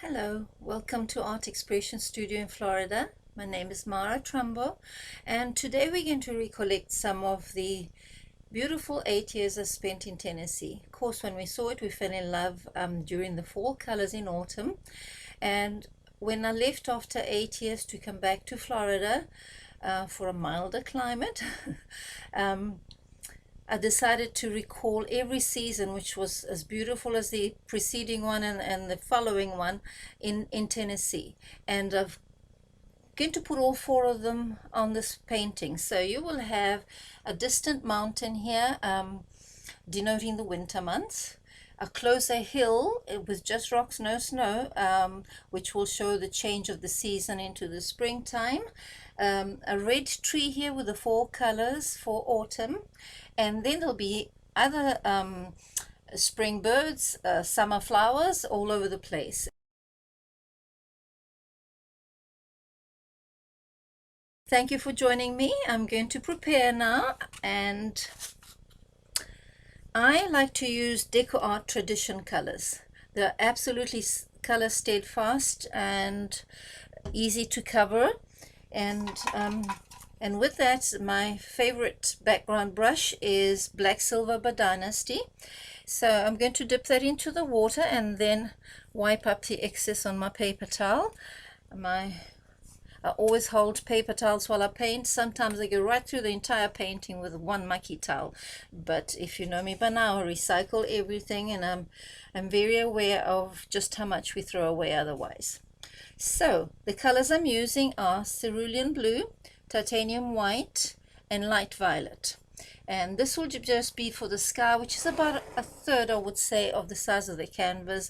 Hello, welcome to Art Expression Studio in Florida. My name is Mara Trumbo, and today we're going to recollect some of the beautiful 8 years I spent in Tennessee. Of course, when we saw it, we fell in love during the fall colors in autumn. And when I left after 8 years to come back to Florida for a milder climate, I decided to recall every season, which was as beautiful as the preceding one and the following one in Tennessee. And I'm going to put all four of them on this painting. So you will have a distant mountain here, denoting the winter months. A closer hill with just rocks, no snow, which will show the change of the season into the springtime. A red tree here with the four colors for autumn. And then there'll be other spring birds, summer flowers all over the place. Thank you for joining me. I'm going to prepare now, and I like to use Deco Art Tradition colors. They're absolutely color steadfast and easy to cover, and with that, my favorite background brush is Black Silver by Dynasty. So I'm going to dip that into the water and then wipe up the excess on my paper towel. I always hold paper towels while I paint. Sometimes I go right through the entire painting with one mucky towel. But if you know me by now, I recycle everything, and I'm very aware of just how much we throw away otherwise. So the colors I'm using are cerulean blue, titanium white, and light violet. And this will just be for the sky, which is about a third, I would say, of the size of the canvas.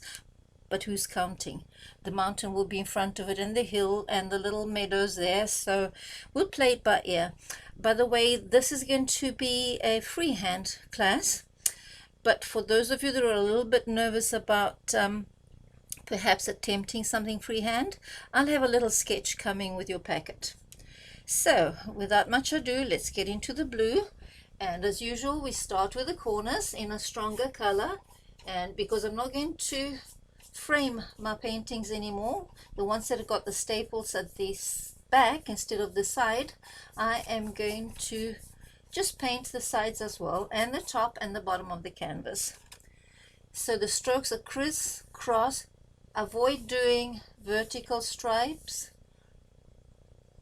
But who's counting? The mountain will be in front of it, and the hill and the little meadows there. So we'll play it by ear. By the way, this is going to be a freehand class. But for those of you that are a little bit nervous about perhaps attempting something freehand, I'll have a little sketch coming with your packet. So without much ado, let's get into the blue. And as usual, we start with the corners in a stronger color. And because I'm not going to frame my paintings anymore, the ones that have got the staples at the back instead of the side, I am going to just paint the sides as well, and the top and the bottom of the canvas. So the strokes are crisscross. Avoid doing vertical stripes,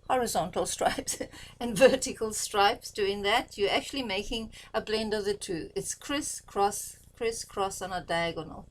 horizontal stripes and vertical stripes. Doing that, you're actually making a blend of the two. It's crisscross on a diagonal.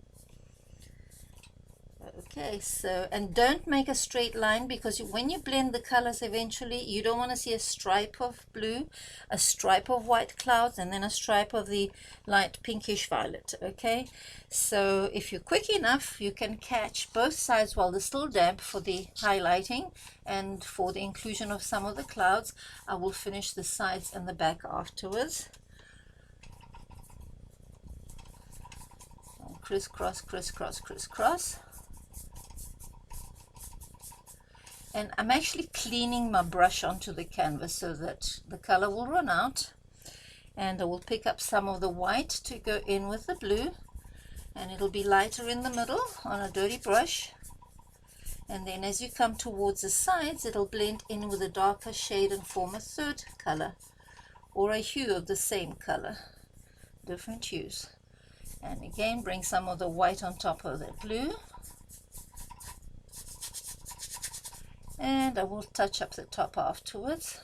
Okay, so, and don't make a straight line, because when you blend the colors eventually, you don't want to see a stripe of blue, a stripe of white clouds, and then a stripe of the light pinkish violet. Okay, so if you're quick enough, you can catch both sides while they're still damp for the highlighting and for the inclusion of some of the clouds. I will finish the sides and the back afterwards. And crisscross, crisscross, crisscross. And I'm actually cleaning my brush onto the canvas so that the color will run out. And I will pick up some of the white to go in with the blue. And it'll be lighter in the middle on a dirty brush. And then as you come towards the sides, it'll blend in with a darker shade and form a third color, or a hue of the same color. Different hues. And again, bring some of the white on top of that blue. And I will touch up the top afterwards.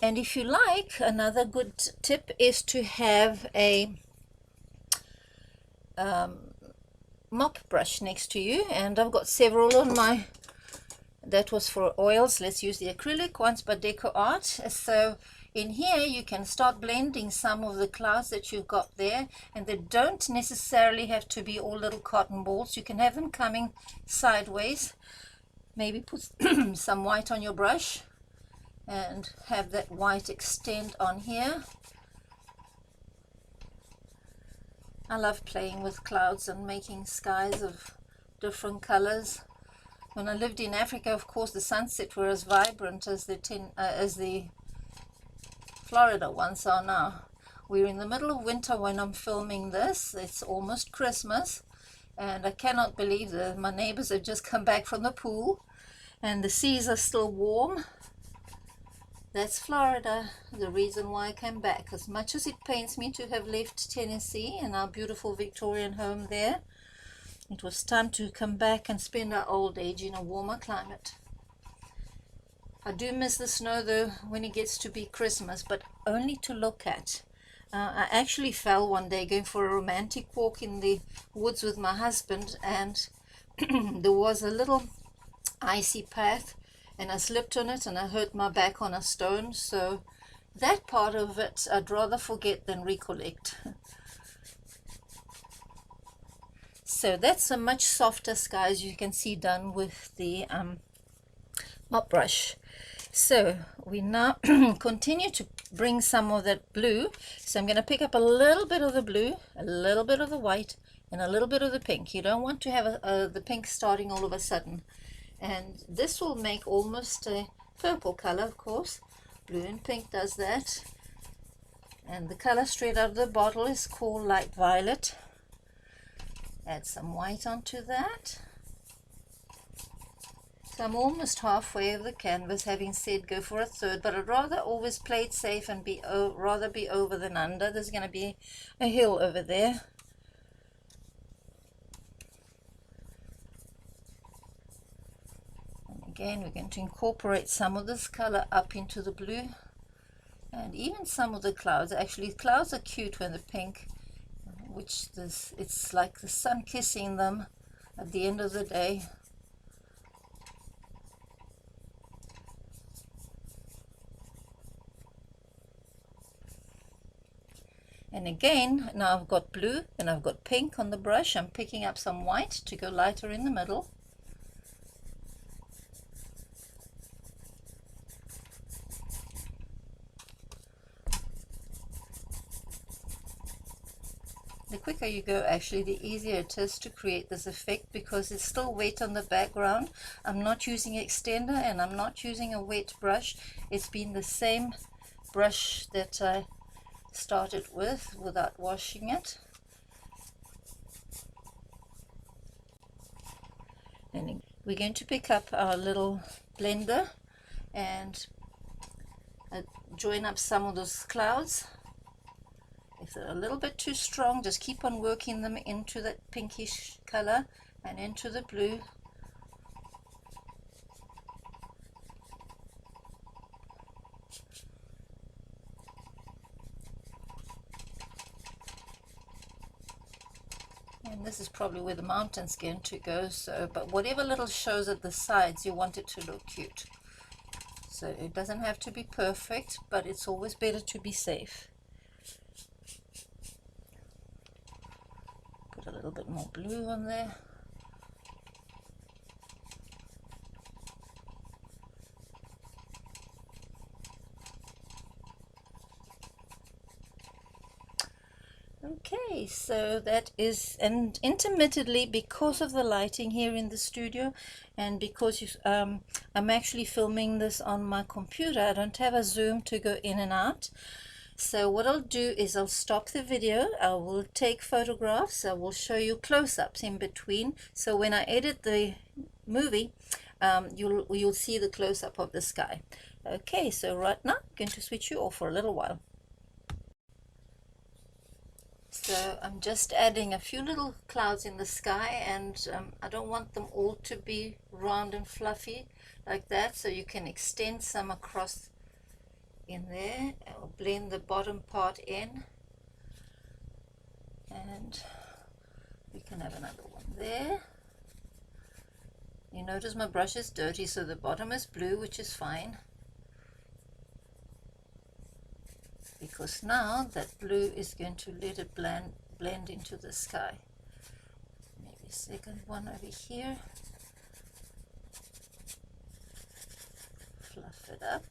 And if you like, another good tip is to have a mop brush next to you. And I've got several on my, that was for oils. Let's use the acrylic ones by Deco Art. So in here you can start blending some of the clouds that you've got there, and they don't necessarily have to be all little cotton balls. You can have them coming sideways. Maybe put some white on your brush and have that white extend on here. I love playing with clouds and making skies of different colors. When I lived in Africa, of course, the sunsets were as vibrant as the Florida ones are now. We're in the middle of winter when I'm filming this. It's almost Christmas, And I cannot believe that my neighbors have just come back from the pool and the seas are still warm. That's Florida, the reason why I came back. As much as it pains me to have left Tennessee and our beautiful Victorian home there, it was time to come back and spend our old age in a warmer climate. I do miss the snow though when it gets to be Christmas, but only to look at. I actually fell one day going for a romantic walk in the woods with my husband, and there was a little icy path and I slipped on it and I hurt my back on a stone. So that part of it I'd rather forget than recollect. So that's a much softer sky, as you can see, done with the mop brush. So we now continue to bring some of that blue. So I'm going to pick up a little bit of the blue, a little bit of the white, and a little bit of the pink. You don't want to have the pink starting all of a sudden. And this will make almost a purple color, of course. Blue and pink does that. And the color straight out of the bottle is called light violet. Add some white onto that. So I'm almost halfway of the canvas, having said go for a third, but I'd rather always play it safe and rather be over than under. There's going to be a hill over there. And again, we're going to incorporate some of this color up into the blue and even some of the clouds. Actually, clouds are cute when they're pink, which it's like the sun kissing them at the end of the day. And again, now I've got blue and I've got pink on the brush. I'm picking up some white to go lighter in the middle. The quicker you go, actually, the easier it is to create this effect, because it's still wet on the background. I'm not using an extender and I'm not using a wet brush. It's been the same brush that I started with without washing it. And we're going to pick up our little blender and join up some of those clouds. If they're a little bit too strong, just keep on working them into that pinkish color and into the blue. And this is probably where the mountain's going to go, so, but whatever little shows at the sides, you want it to look cute. So it doesn't have to be perfect, but it's always better to be safe. Put a little bit more blue on there. Okay, so that is, and intermittently, because of the lighting here in the studio and because I'm actually filming this on my computer, I don't have a zoom to go in and out. So what I'll do is I'll stop the video, I will take photographs, I will show you close-ups in between, so when I edit the movie, you'll see the close-up of the sky. Okay, so right now I'm going to switch you off for a little while. So I'm just adding a few little clouds in the sky, and I don't want them all to be round and fluffy like that, so you can extend some across in there. I'll blend the bottom part in, and we can have another one there. You notice my brush is dirty, so the bottom is blue, which is fine, because now that blue is going to let it blend into the sky. Maybe a second one over here. Fluff it up.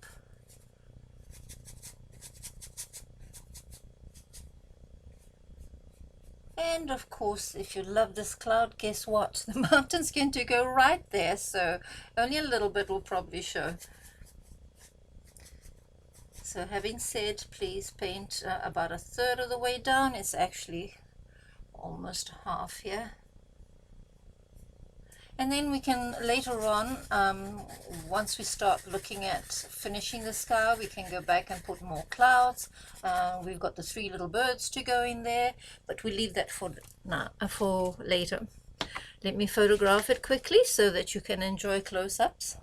And of course, if you love this cloud, guess what? The mountain's going to go right there, so only a little bit will probably show. So having said, please paint about a third of the way down. It's actually almost half here. And then we can later on, once we start looking at finishing the sky, we can go back and put more clouds. We've got the 3 little birds to go in there, but we leave that for now, for later. Let me photograph it quickly so that you can enjoy close-ups.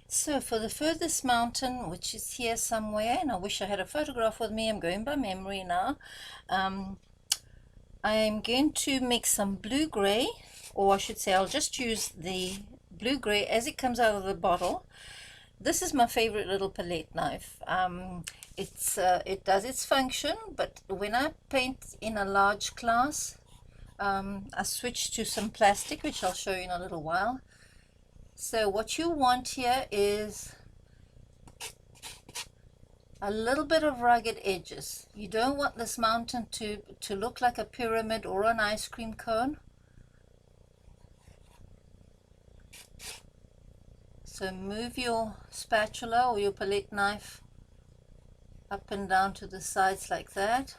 So for the furthest mountain, which is here somewhere, and I wish I had a photograph with me, I'm going by memory now. I'm going to mix some blue-gray, or I should say I'll just use the blue-gray as it comes out of the bottle. This is my favorite little palette knife. It does its function, but when I paint in a large class, I switch to some plastic, which I'll show you in a little while. So what you want here is a little bit of rugged edges. You don't want this mountain to look like a pyramid or an ice cream cone. So move your spatula or your palette knife up and down to the sides like that.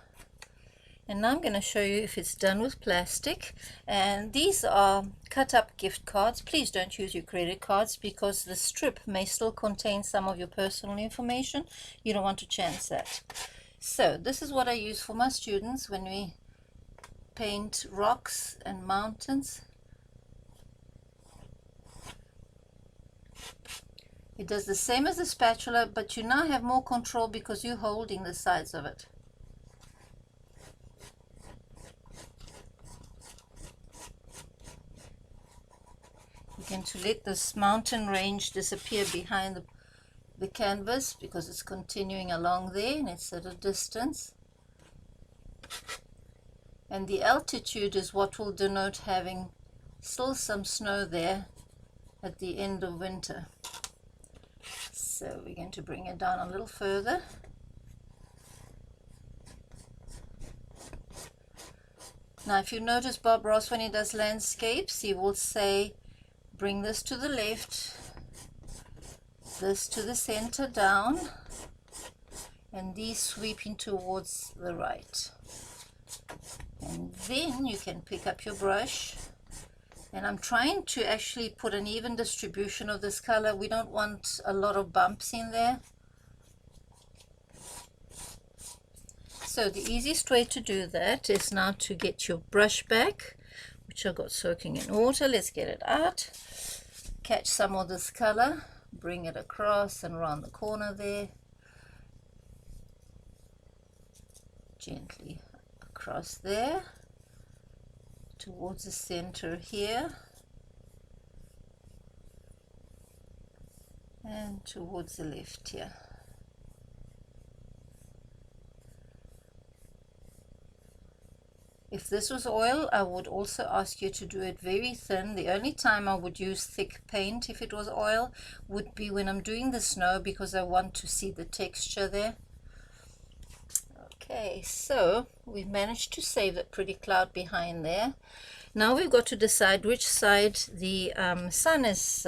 And now I'm going to show you if it's done with plastic. And these are cut up gift cards. Please don't use your credit cards because the strip may still contain some of your personal information. You don't want to chance that. So this is what I use for my students when we paint rocks and mountains. It does the same as the spatula, but you now have more control because you're holding the sides of it. Again, to let this mountain range disappear behind the canvas because it's continuing along there and it's at a distance. And the altitude is what will denote having still some snow there at the end of winter. So we're going to bring it down a little further. Now if you notice Bob Ross, when he does landscapes, he will say, bring this to the left, this to the center down, and these sweeping towards the right. And then you can pick up your brush, and I'm trying to actually put an even distribution of this color. We don't want a lot of bumps in there. So the easiest way to do that is now to get your brush back, which I got soaking in water. Let's get it out. Catch some of this color, bring it across and around the corner there. Gently across there, towards the center here, and towards the left here. If this was oil, I would also ask you to do it very thin. The only time I would use thick paint if it was oil would be when I'm doing the snow because I want to see the texture there. Okay, so we've managed to save that pretty cloud behind there. Now we've got to decide which side the sun is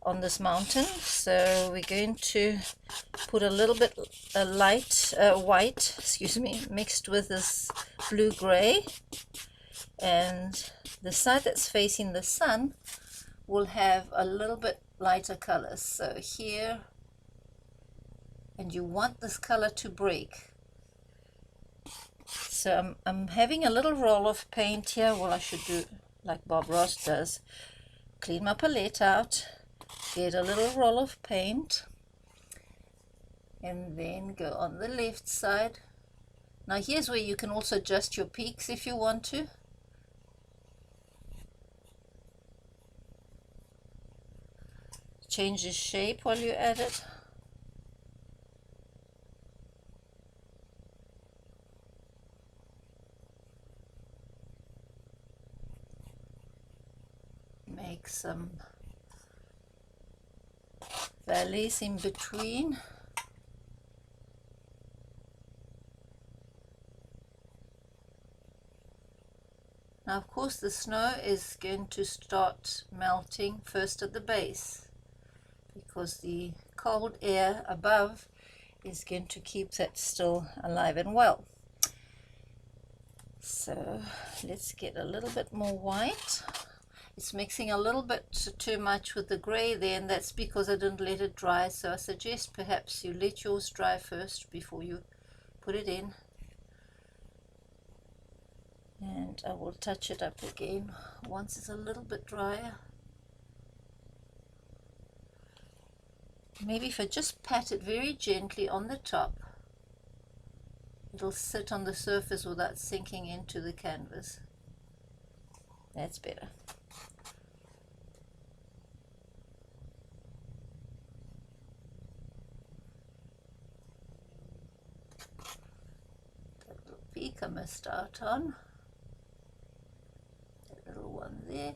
on this mountain. So we're going to put a little bit white, excuse me, mixed with this blue-gray, and the side that's facing the sun will have a little bit lighter colors. So here, and you want this color to break. So I'm having a little roll of paint here. Well, I should do like Bob Ross does. Clean my palette out, get a little roll of paint, and then go on the left side. Now here's where you can also adjust your peaks if you want to. Change the shape while you're at it. Make some valleys in between. Now, of course, the snow is going to start melting first at the base because the cold air above is going to keep that still alive and well. So let's get a little bit more white. It's mixing a little bit too much with the gray there, and that's because I didn't let it dry. So I suggest perhaps you let yours dry first before you put it in. And I will touch it up again once it's a little bit drier. Maybe if I just pat it very gently on the top, it'll sit on the surface without sinking into the canvas. That's better. That little peak I missed out on. That little one there.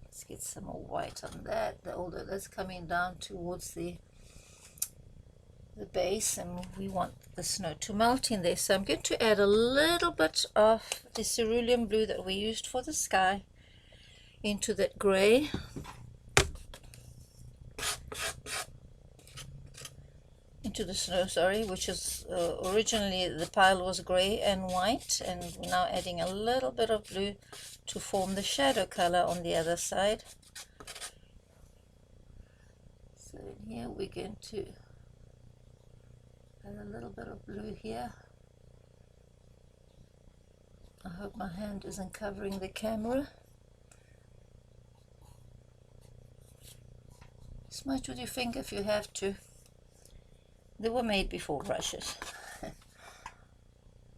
Let's get some more white on that, although that's coming down towards the base, and we want the snow to melt in there. So I'm going to add a little bit of the cerulean blue that we used for the sky into that gray. Into the snow, sorry, which is originally the pile was gray and white, and we're now adding a little bit of blue to form the shadow color on the other side. So in here we're going to add a little bit of blue here. I hope my hand isn't covering the camera. Smudge with your finger if you have to. They were made before brushes.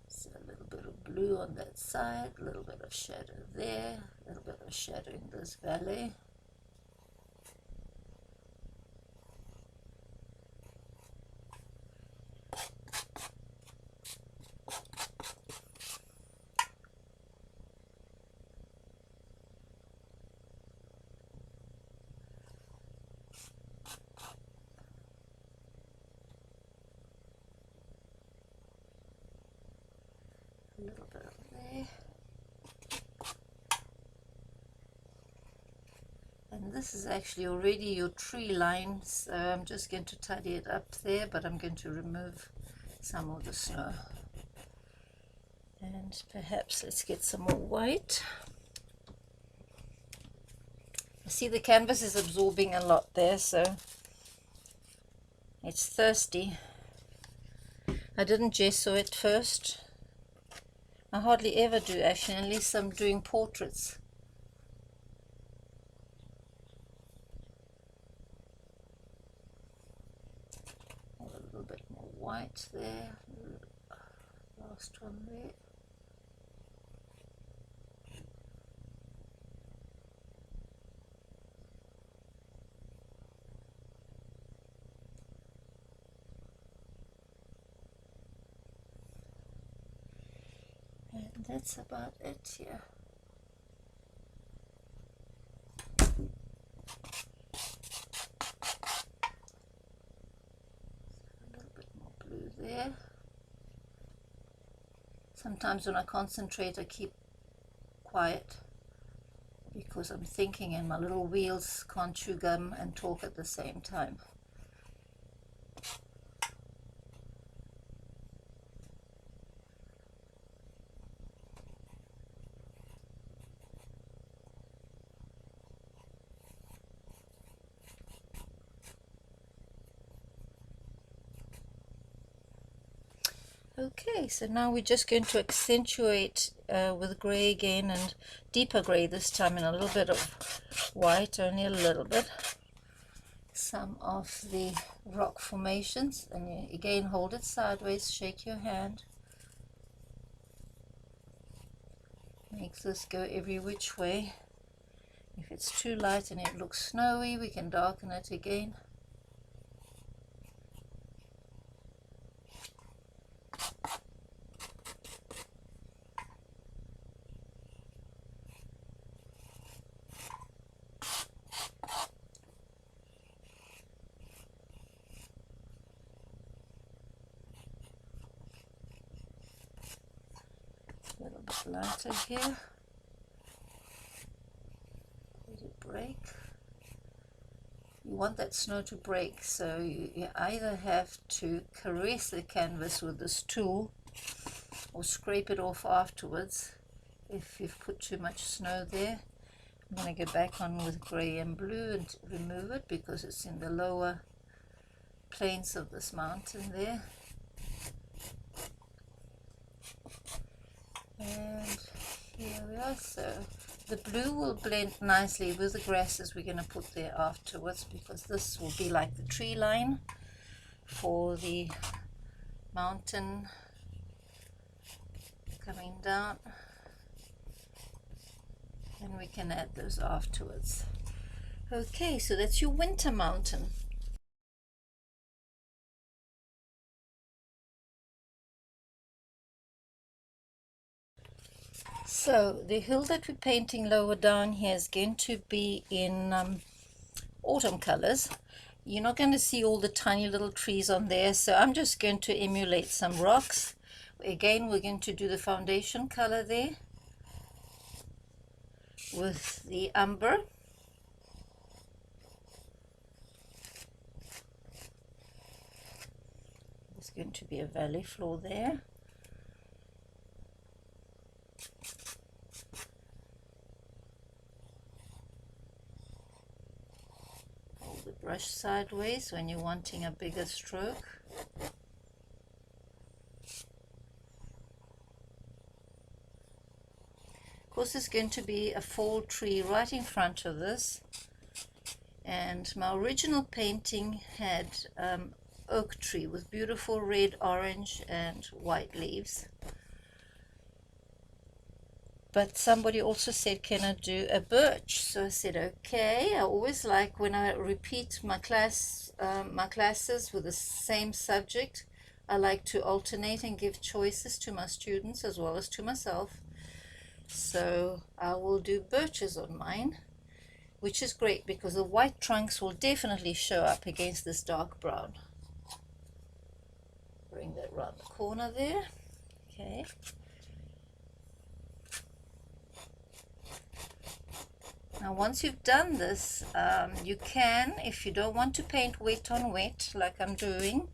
So a little bit of blue on that side, a little bit of shadow there, a little bit of shadow in this valley. A little bit of there. And this is actually already your tree line, so I'm just going to tidy it up there, but I'm going to remove some of the snow. And perhaps let's get some more white. I see the canvas is absorbing a lot there, so it's thirsty. I didn't gesso it first. I hardly ever do, actually, unless I'm doing portraits. A little bit more white there. Last one there. And that's about it here. A little bit more blue there. Sometimes when I concentrate, I keep quiet because I'm thinking and my little wheels can't chew gum and talk at the same time. Okay, so now we're just going to accentuate with gray again, and deeper gray this time, and a little bit of white, only a little bit, some of the rock formations. And you again hold it sideways, shake your hand, make this go every which way. If it's too light and it looks snowy, we can darken it again. A little bit lighter here. break. You want that snow to break, so you either have to caress the canvas with this tool or scrape it off afterwards if you've put too much snow there. I'm going to go back on with grey and blue and remove it because it's in the lower plains of this mountain there. And here we are. So the blue will blend nicely with the grasses we're going to put there afterwards, because this will be like the tree line for the mountain coming down, and we can add those afterwards. Okay, so that's your winter mountain. So the hill that we're painting lower down here is going to be in autumn colors. You're not going to see all the tiny little trees on there, so I'm just going to emulate some rocks. Again, we're going to do the foundation color there with the umber. There's going to be a valley floor there. Hold the brush sideways when you're wanting a bigger stroke. Of course, there's going to be a fall tree right in front of this, and my original painting had oak tree with beautiful red, orange and white leaves. But somebody also said, can I do a birch? So I said, okay. I always like when I repeat my classes with the same subject, I like to alternate and give choices to my students as well as to myself. So I will do birches on mine, which is great because the white trunks will definitely show up against this dark brown. Bring that around the corner there. Okay. Now once you've done this, you can, if you don't want to paint wet on wet like I'm doing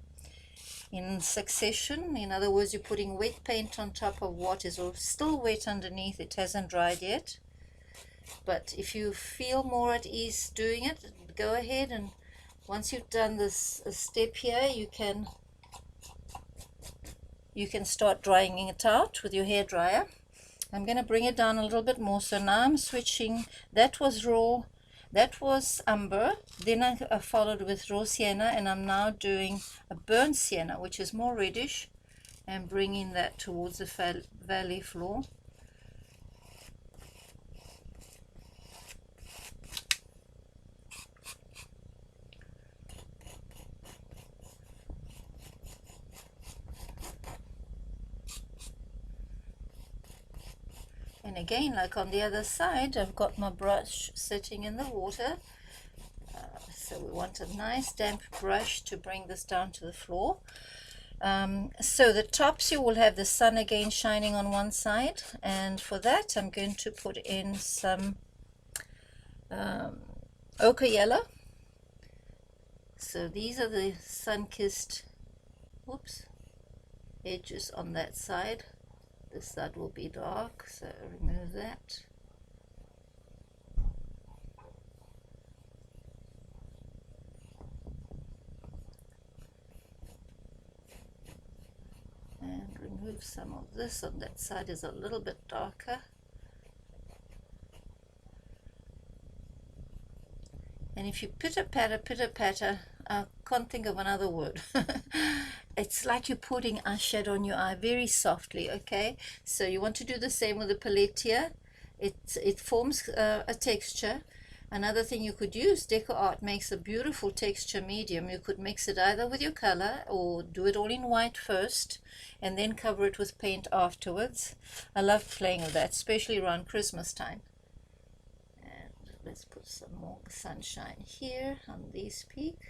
in succession, in other words you're putting wet paint on top of what is still wet underneath, it hasn't dried yet, but if you feel more at ease doing it, go ahead, and once you've done this step here, you can start drying it out with your hair dryer. I'm going to bring it down a little bit more. So now I'm switching. That was raw, that was umber, then I followed with raw sienna, and I'm now doing a burnt sienna, which is more reddish, and bringing that towards the valley floor. And again, like on the other side, I've got my brush sitting in the water. So we want a nice damp brush to bring this down to the floor. So the tops, you will have the sun again shining on one side, and for that I'm going to put in some ochre yellow. So these are the sun-kissed edges on that side. This side will be dark, so remove that. And remove some of this. On that side is a little bit darker. And if you pitter-patter, I can't think of another word. It's like you're putting eyeshadow on your eye very softly, okay? So you want to do the same with the palette here. It forms a texture. Another thing you could use, Deco Art makes a beautiful texture medium. You could mix it either with your color or do it all in white first and then cover it with paint afterwards. I love playing with that, especially around Christmas time. And let's put some more sunshine here on these peaks.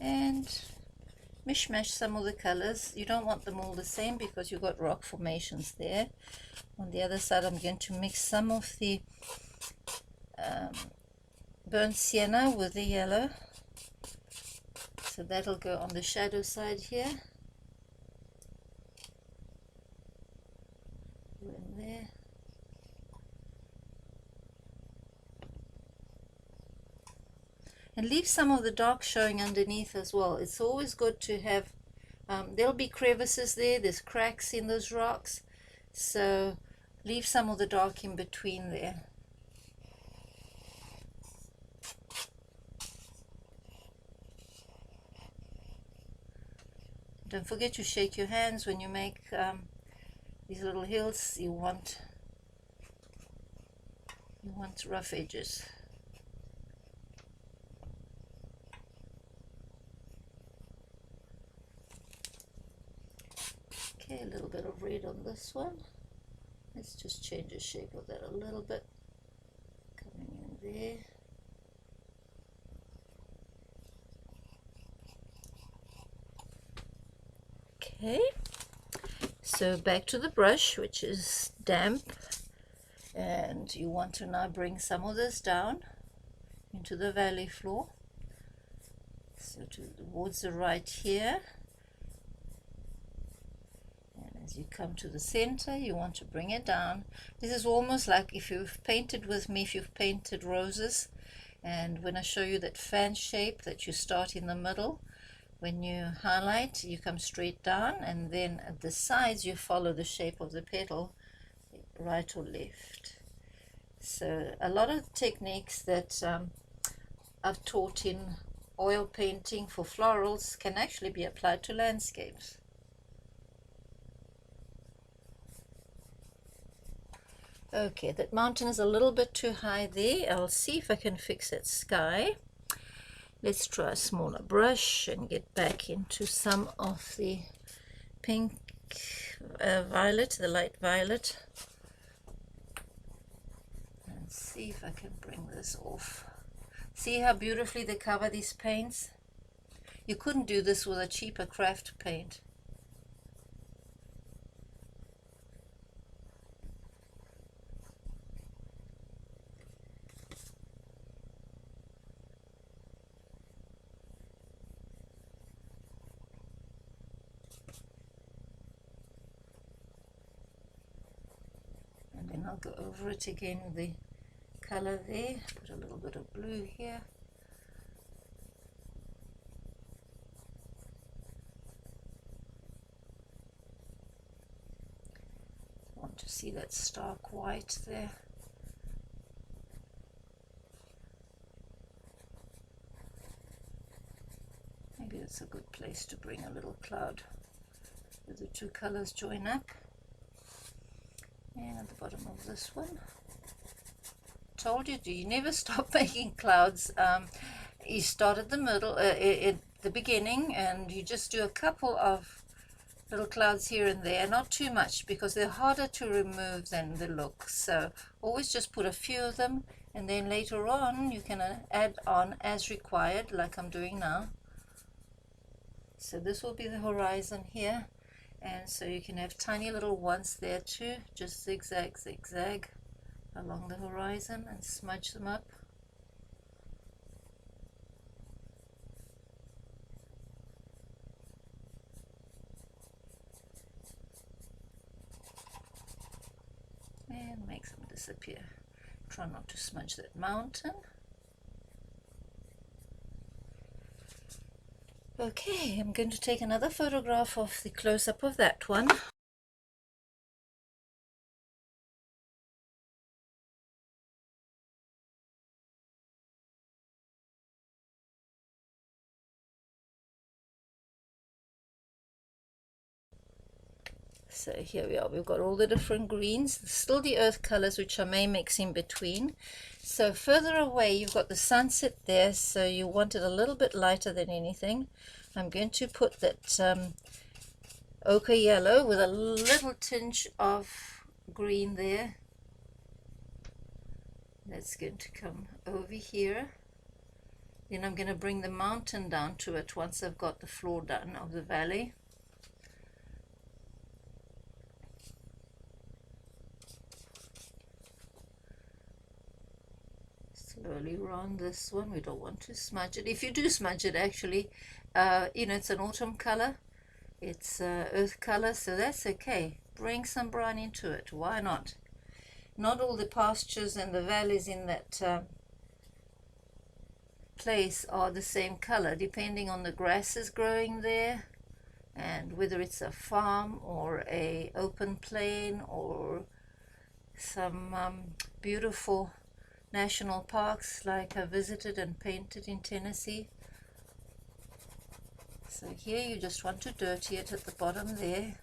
and mishmash some of the colors. You don't want them all the same because you've got rock formations there. On the other side, I'm going to mix some of the burnt sienna with the yellow, so that'll go on the shadow side here. In there. And leave some of the dark showing underneath as well. It's always good to have, there'll be crevices there, there's cracks in those rocks, so leave some of the dark in between there. Don't forget to shake your hands when you make these little hills. You want rough edges. Okay, a little bit of red on this one. Let's just change the shape of that a little bit. Coming in there. Okay, so back to the brush, which is damp, and you want to now bring some of this down into the valley floor, so towards the right here. And as you come to the center, you want to bring it down. This is almost like if you've painted with me, if you've painted roses, and when I show you that fan shape that you start in the middle, when you highlight, you come straight down, and then at the sides you follow the shape of the petal, right or left. So a lot of techniques that I've taught in oil painting for florals can actually be applied to landscapes. Okay, that mountain is a little bit too high there. I'll see if I can fix that sky. Let's try a smaller brush and get back into some of the pink violet, the light violet, and see if I can bring this off. See how beautifully they cover these paints? You couldn't do this with a cheaper craft paint. I'll go over it again with the color there, put a little bit of blue here. I want to see that stark white there. Maybe that's a good place to bring a little cloud where the two colors join up. And at the bottom of this one, told you, you never stop making clouds. You start at the middle, at the beginning, and you just do a couple of little clouds here and there, not too much because they're harder to remove than the look. So always just put a few of them, and then later on you can add on as required, like I'm doing now. So this will be the horizon here. And so you can have tiny little ones there too, just zigzag, zigzag along the horizon and smudge them up. And make them disappear. Try not to smudge that mountain. Okay, I'm going to take another photograph of the close-up of that one. So here we are, we've got all the different greens, still the earth colors which I may mix in between. So further away you've got the sunset there, so you want it a little bit lighter than anything. I'm going to put that ochre yellow with a little tinge of green there. That's going to come over here Then I'm going to bring the mountain down to it once I've got the floor done of the valley. Slowly round this one. We don't want to smudge it. If you do smudge it, actually, you know, it's an autumn color. It's earth color, so that's okay. Bring some brown into it. Why not? Not all the pastures and the valleys in that place are the same color, depending on the grasses growing there and whether it's a farm or a open plain or some beautiful national parks like I visited and painted in Tennessee. So here you just want to dirty it at the bottom there.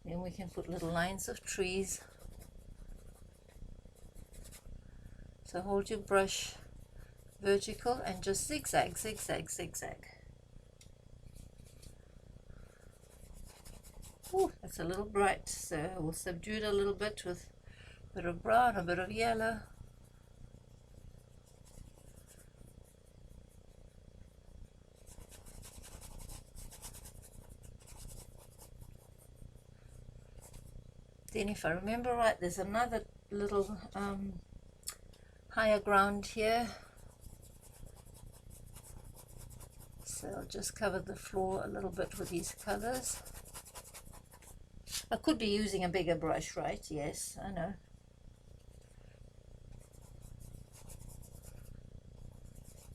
Then we can put little lines of trees. So hold your brush vertical and just zigzag, zigzag, zigzag. Ooh, that's a little bright, so we'll subdue it a little bit with a bit of brown, a bit of yellow. Then if I remember right, there's another little higher ground here. So I'll just cover the floor a little bit with these colors. I could be using a bigger brush, right? Yes, I know.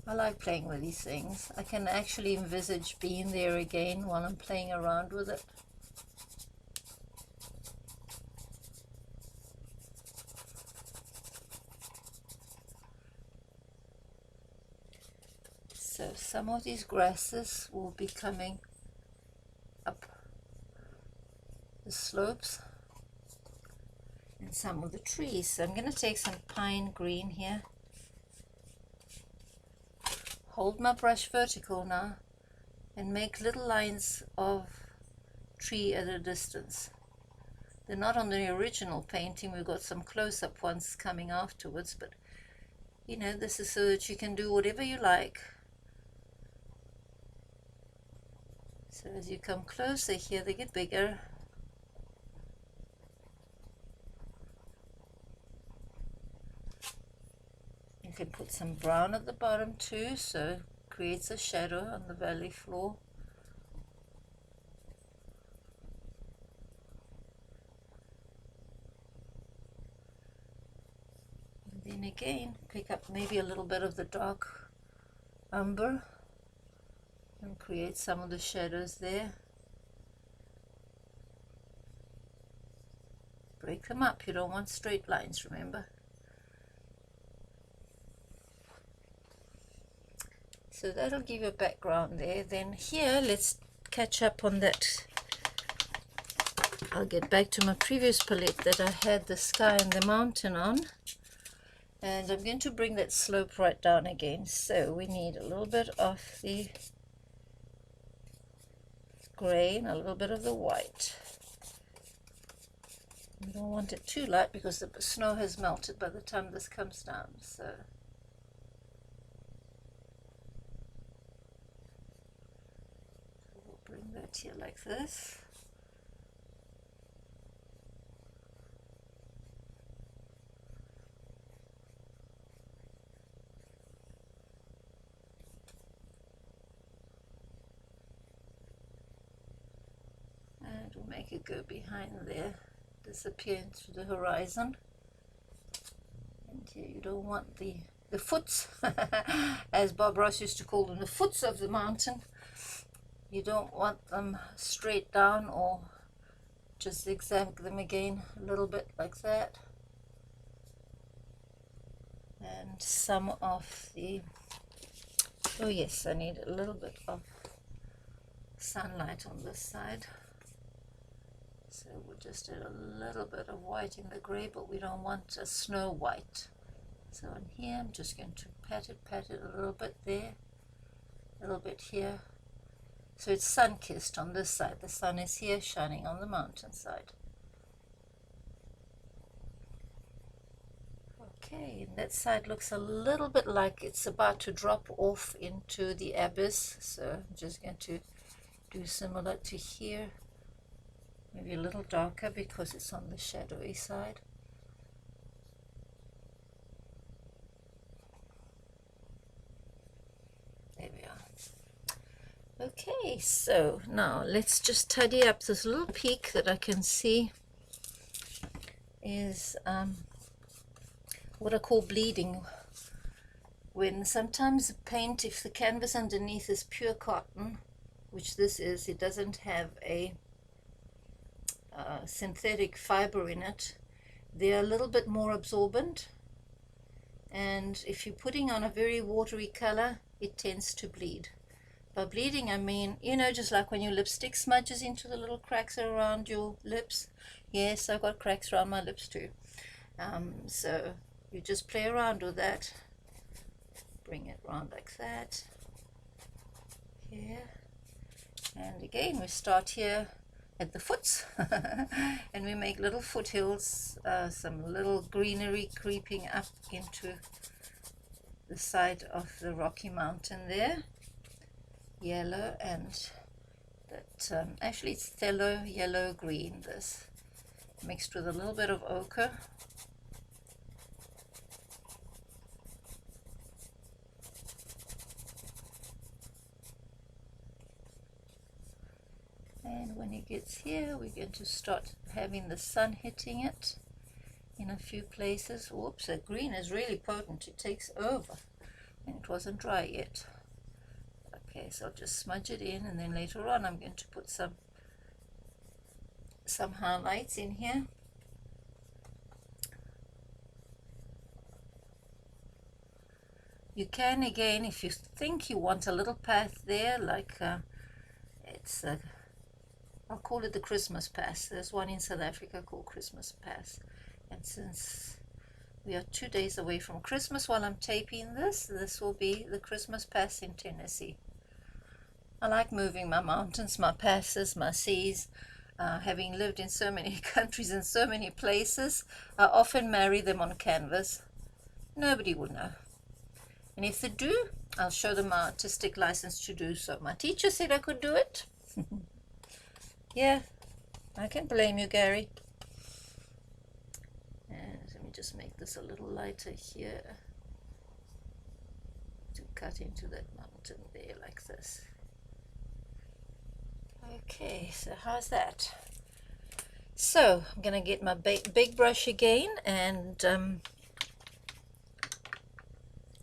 I like playing with these things. I can actually envisage being there again while I'm playing around with it. So some of these grasses will be coming up the slopes and some of the trees. So I'm going to take some pine green here. Hold my brush vertical now and make little lines of tree at a distance. They're not on the original painting. We've got some close-up ones coming afterwards, but you know, this is so that you can do whatever you like. So as you come closer here, they get bigger. You can put some brown at the bottom too, so it creates a shadow on the valley floor. And then again, pick up maybe a little bit of the dark umber and create some of the shadows there. Break them up. You don't want straight lines, remember. So that'll give a background there. Then here, let's catch up on that. I'll get back to my previous palette that I had the sky and the mountain on. And I'm going to bring that slope right down again. So we need a little bit of the gray and a little bit of the white. We don't want it too light because the snow has melted by the time this comes down. So we'll bring that here like this. And we'll make it go behind there, disappear into the horizon. And here you don't want the foots, as Bob Ross used to call them, the foots of the mountain. You don't want them straight down, or just zigzag them again a little bit like that. And some of the, oh yes, I need a little bit of sunlight on this side. So we'll just add a little bit of white in the gray, but we don't want a snow white. So in here, I'm just going to pat it a little bit there, a little bit here. So it's sun-kissed on this side. The sun is here shining on the mountain side. Okay, and that side looks a little bit like it's about to drop off into the abyss, so I'm just going to do similar to here, maybe a little darker because it's on the shadowy side. There we are. Okay, so now let's just tidy up this little peak that I can see is what I call bleeding. When sometimes the paint, if the canvas underneath is pure cotton, which this is, it doesn't have a synthetic fiber in it, they're a little bit more absorbent, and if you're putting on a very watery color, it tends to bleed. By bleeding I mean, you know, just like when your lipstick smudges into the little cracks around your lips. Yes, I've got cracks around my lips too. So you just play around with that, bring it around like that, here, and again we start here at the foots and we make little foothills, some little greenery creeping up into the side of the Rocky Mountain there, yellow, and that actually it's phthalo yellow green, this mixed with a little bit of ochre. And when it gets here, we're going to start having the sun hitting it in a few places. Whoops, that green is really potent. It takes over, and it wasn't dry yet. Okay, so I'll just smudge it in, and then later on I'm going to put some highlights in here. You can, again, if you think you want a little path there, like it's I'll call it the Christmas Pass. There's one in South Africa called Christmas Pass. And since we are 2 days away from Christmas while I'm taping this, this will be the Christmas Pass in Tennessee. I like moving my mountains, my passes, my seas. Having lived in so many countries and so many places, I often marry them on canvas. Nobody will know. And if they do, I'll show them my artistic license to do so. My teacher said I could do it. Yeah, I can blame you, Gary. And let me just make this a little lighter here to cut into that mountain there like this. Okay, so how's that? So I'm gonna get my big brush again and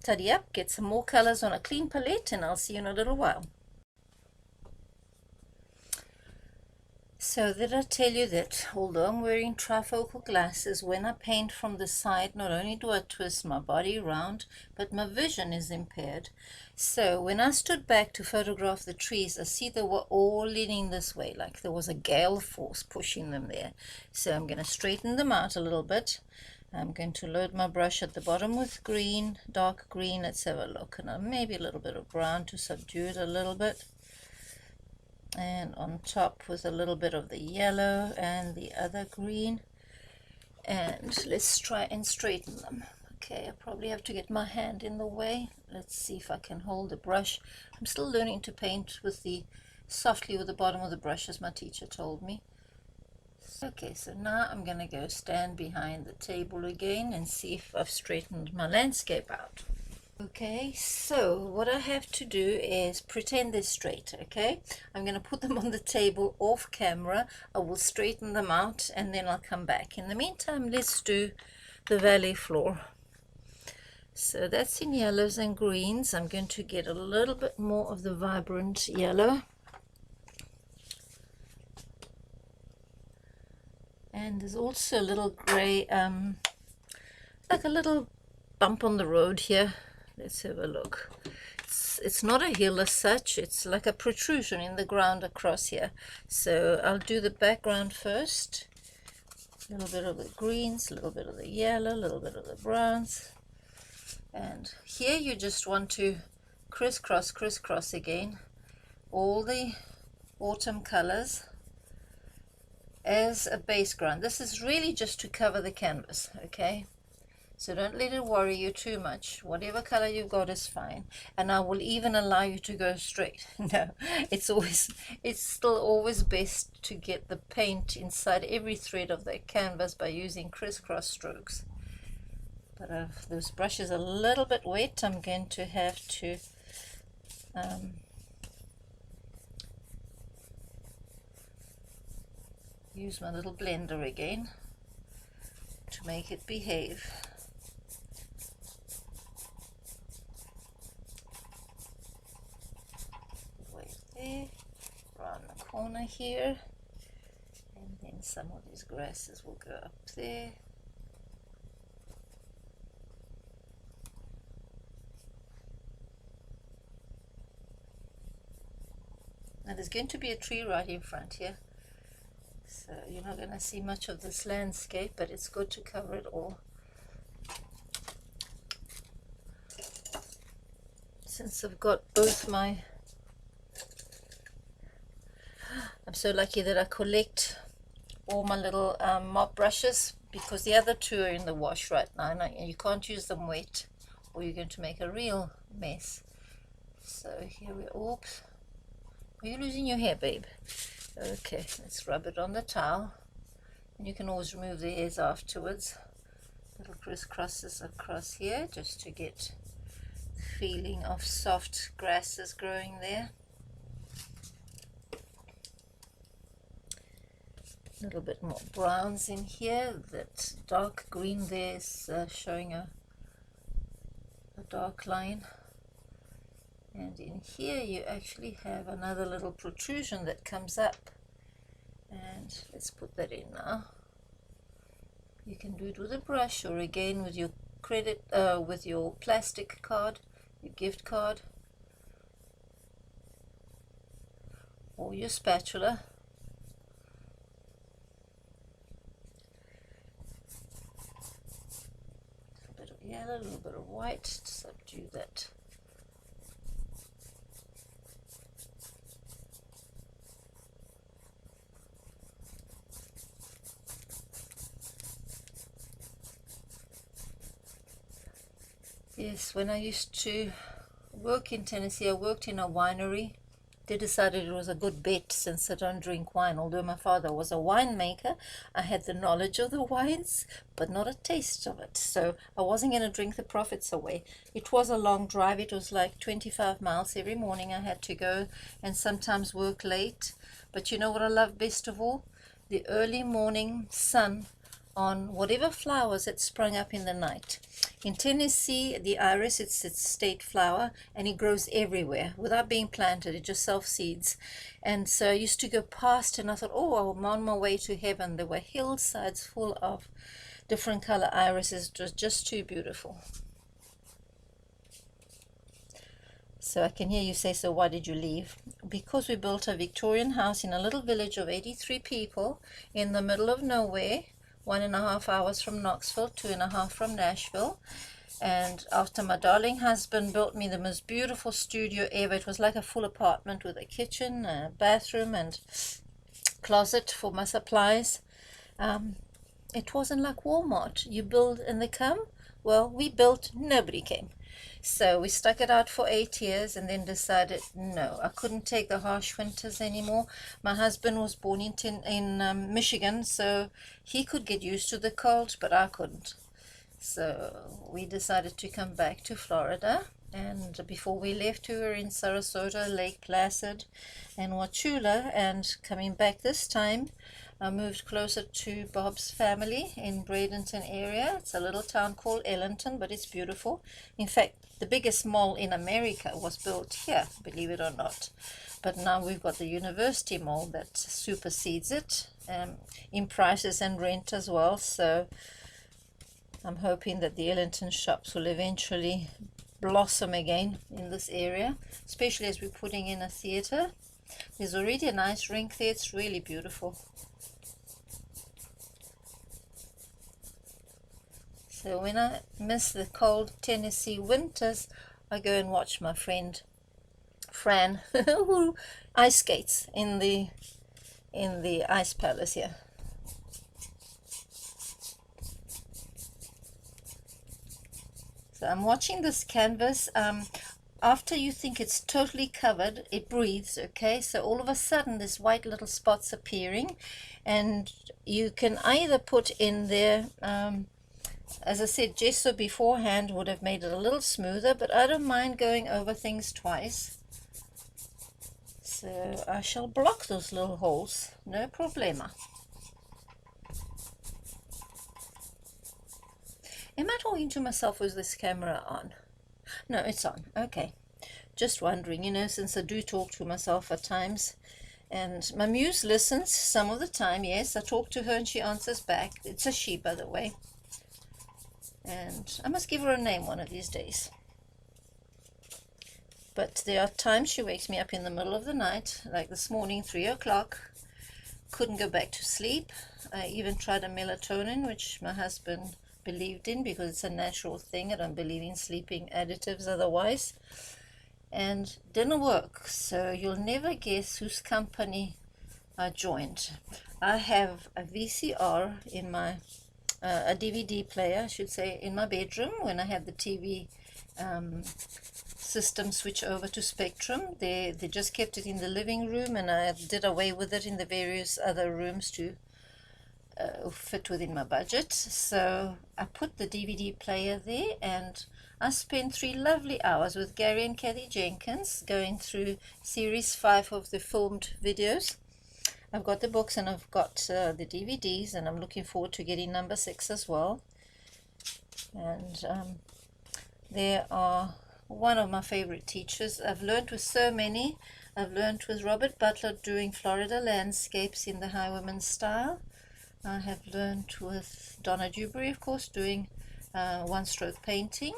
tidy up, get some more colors on a clean palette, and I'll see you in a little while. So did I tell you that although I'm wearing trifocal glasses, when I paint from the side, not only do I twist my body around, but my vision is impaired. So when I stood back to photograph the trees, I see they were all leaning this way, like there was a gale force pushing them there. So I'm going to straighten them out a little bit. I'm going to load my brush at the bottom with green, dark green. Let's have a look, and maybe a little bit of brown to subdue it a little bit. And on top with a little bit of the yellow and the other green, and let's try and straighten them. Okay, I probably have to get my hand in the way. Let's see if I can hold the brush. I'm still learning to paint with the softly with the bottom of the brush, as my teacher told me. Okay, so now I'm gonna go stand behind the table again and see if I've straightened my landscape out. Okay, so what I have to do is pretend they're straight, okay? I'm going to put them on the table off camera. I will straighten them out and then I'll come back. In the meantime, let's do the valley floor. So that's in yellows and greens. I'm going to get a little bit more of the vibrant yellow. And there's also a little gray, like a little bump on the road here. Let's have a look. It's not a hill as such, it's like a protrusion in the ground across here. So I'll do the background first. A little bit of the greens, a little bit of the yellow, a little bit of the browns. And here you just want to crisscross again all the autumn colors as a base ground. This is really just to cover the canvas, okay? So don't let it worry you too much. Whatever color you've got is fine. And I will even allow you to go straight. No, it's still always best to get the paint inside every thread of that canvas by using crisscross strokes. But if this brush is a little bit wet, I'm going to have to use my little blender again to make it behave. Right there, around the corner here, and then some of these grasses will go up there. Now there's going to be a tree right in front here, so you're not going to see much of this landscape, but it's good to cover it all. Since I've got both my, I'm so lucky that I collect all my little mop brushes, because the other two are in the wash right now and you can't use them wet or you're going to make a real mess. So here we oops. Are you losing your hair, babe? Okay, let's rub it on the towel. And you can always remove the hairs afterwards. Little crisscrosses across here just to get the feeling of soft grasses growing there. A little bit more browns in here. That dark green there is showing a dark line. And in here you actually have another little protrusion that comes up, and let's put that in now. You can do it with a brush or again with your with your plastic card, your gift card, or your spatula. A little bit of yellow, a little bit of white to subdue that. Yes, when I used to work in Tennessee, I worked in a winery. They decided it was a good bet, since I don't drink wine. Although my father was a winemaker, I had the knowledge of the wines, but not a taste of it. So I wasn't going to drink the profits away. It was a long drive. It was like 25 miles every morning I had to go, and sometimes work late. But you know what I love best of all? The early morning sun on whatever flowers that sprung up in the night. In Tennessee, the iris, it's its state flower, and it grows everywhere without being planted. It just self-seeds. And so I used to go past, and I thought, oh, I'm on my way to heaven. There were hillsides full of different color irises. It was just too beautiful. So I can hear you say, so why did you leave? Because we built a Victorian house in a little village of 83 people in the middle of nowhere, 1.5 hours from Knoxville, 2.5 from Nashville. And after my darling husband built me the most beautiful studio ever, it was like a full apartment with a kitchen, a bathroom, and closet for my supplies. It wasn't like Walmart. You build and they come. Well, we built, nobody came. So we stuck it out for 8 years and then decided, no, I couldn't take the harsh winters anymore. My husband was born in Michigan, so he could get used to the cold, but I couldn't. So we decided to come back to Florida. And before we left, we were in Sarasota, Lake Placid, and Wauchula. And coming back this time, I moved closer to Bob's family in Bradenton area. It's a little town called Ellenton, but it's beautiful. In fact, the biggest mall in America was built here, believe it or not. But now we've got the University Mall that supersedes it in prices and rent as well. So I'm hoping that the Ellenton shops will eventually blossom again in this area, especially as we're putting in a theater. There's already a nice rink there. It's really beautiful. So when I miss the cold Tennessee winters, I go and watch my friend Fran who ice skates in the ice palace here. So I'm watching this canvas. After you think it's totally covered, it breathes, okay? So all of a sudden there's white little spots appearing, and you can either put in there, as I said, gesso beforehand would have made it a little smoother, but I don't mind going over things twice. So I shall block those little holes, no problema. Am I talking to myself with this camera on? No, it's on. Okay. Just wondering, you know, since I do talk to myself at times. And my muse listens some of the time, yes. I talk to her and she answers back. It's a she, by the way. And I must give her a name one of these days. But there are times she wakes me up in the middle of the night, like this morning, 3 o'clock. Couldn't go back to sleep. I even tried a melatonin, which my husband believed in because it's a natural thing. I don't believe in sleeping additives otherwise. And didn't work. So you'll never guess whose company I joined. I have a VCR in my, a DVD player, I should say, in my bedroom when I had the TV system switch over to Spectrum. They just kept it in the living room, and I did away with it in the various other rooms to fit within my budget. So I put the DVD player there, and I spent 3 lovely hours with Gary and Kathy Jenkins going through series 5 of the filmed videos. I've got the books and I've got the DVDs, and I'm looking forward to getting number 6 as well. And they are one of my favorite teachers. I've learned with so many. I've learned with Robert Butler doing Florida landscapes in the Highwoman style. I have learned with Donna Dewberry, of course, doing one-stroke painting.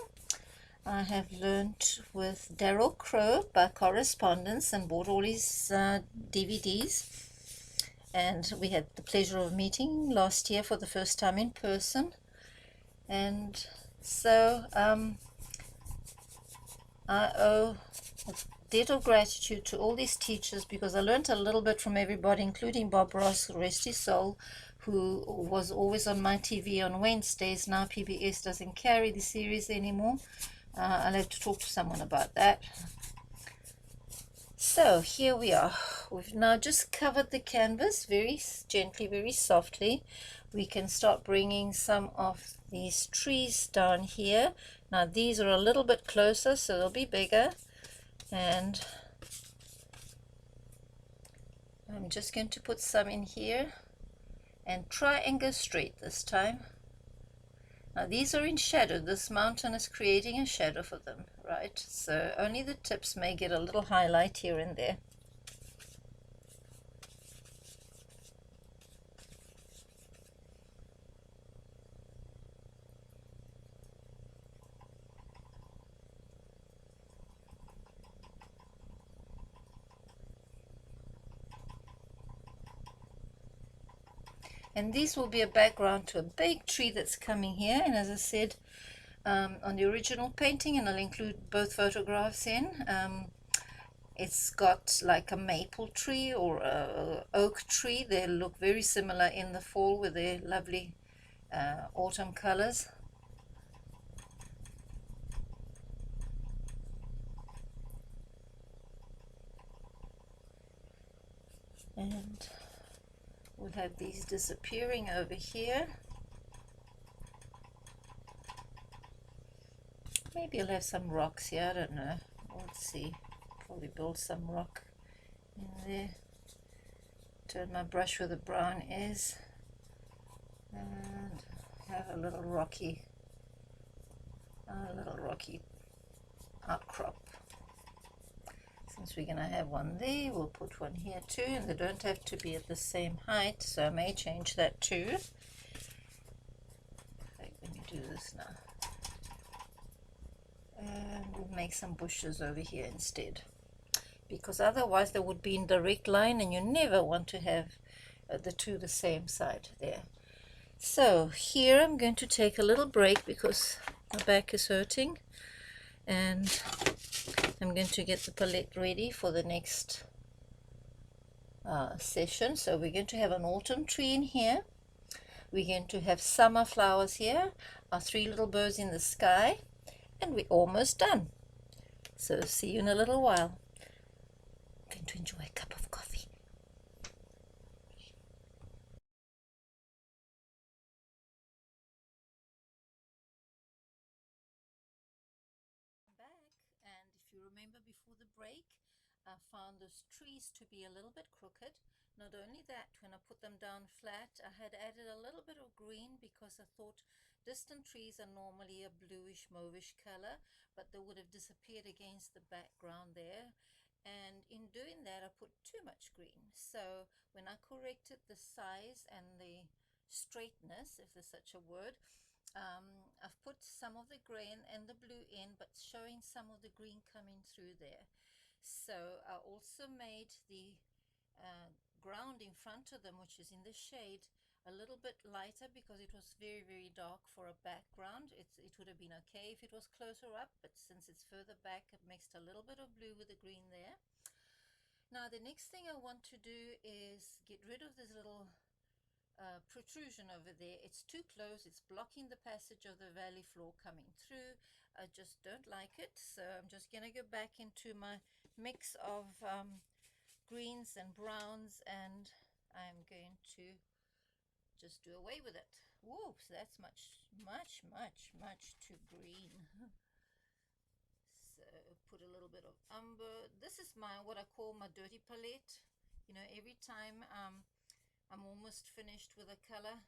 I have learned with Daryl Crow by correspondence and bought all his DVDs. And we had the pleasure of meeting last year for the first time in person. And so I owe a debt of gratitude to all these teachers because I learned a little bit from everybody, including Bob Ross, rest his soul, who was always on my TV on Wednesdays. Now PBS doesn't carry the series anymore. I'll have to talk to someone about that. So here we are. We've now just covered the canvas very gently, very softly. We can start bringing some of these trees down here. Now these are a little bit closer, so they'll be bigger. And I'm just going to put some in here and try and go straight this time. Now these are in shadow. This mountain is creating a shadow for them, right? So only the tips may get a little highlight here and there. And this will be a background to a big tree that's coming here. And as I said, on the original painting, and I'll include both photographs in, it's got like a maple tree or a oak tree. They look very similar in the fall with their lovely autumn colors. And we'll have these disappearing over here. Maybe I'll have some rocks here, I don't know. Let's see. Probably build some rock in there. Turn my brush where the brown is. And have a little rocky outcrop. Since we're going to have one there, we'll put one here too, and they don't have to be at the same height, so I may change that too. Let me do this now. And we'll make some bushes over here instead, because otherwise they would be in direct line, and you never want to have the two the same side there. So here I'm going to take a little break because my back is hurting, and I'm going to get the palette ready for the next session. So we're going to have an autumn tree in here. We're going to have summer flowers here, our 3 little birds in the sky, and we're almost done. So see you in a little while. I'm going to enjoy a cup of coffee. Back, and if you remember before the break, I found those trees to be a little bit crooked. Not only that, when I put them down flat, I had added a little bit of green because I thought distant trees are normally a bluish mauvish color, but they would have disappeared against the background there. And in doing that, I put too much green. So when I corrected the size and the straightness, if there's such a word, I've put some of the gray and the blue in, but showing some of the green coming through there. So I also made the uh, ground in front of them, which is in the shade, a little bit lighter because it was very, very dark for a background. It would have been okay if it was closer up, but since it's further back, it mixed a little bit of blue with the green there. Now the next thing I want to do is get rid of this little protrusion over there. It's too close. It's blocking the passage of the valley floor coming through. I just don't like it. So I'm just going to go back into my mix of greens and browns, and I'm going to just do away with it. Whoa, so that's much too green. So put a little bit of umber. This is my what I call my dirty palette. You know, every time I'm almost finished with a color,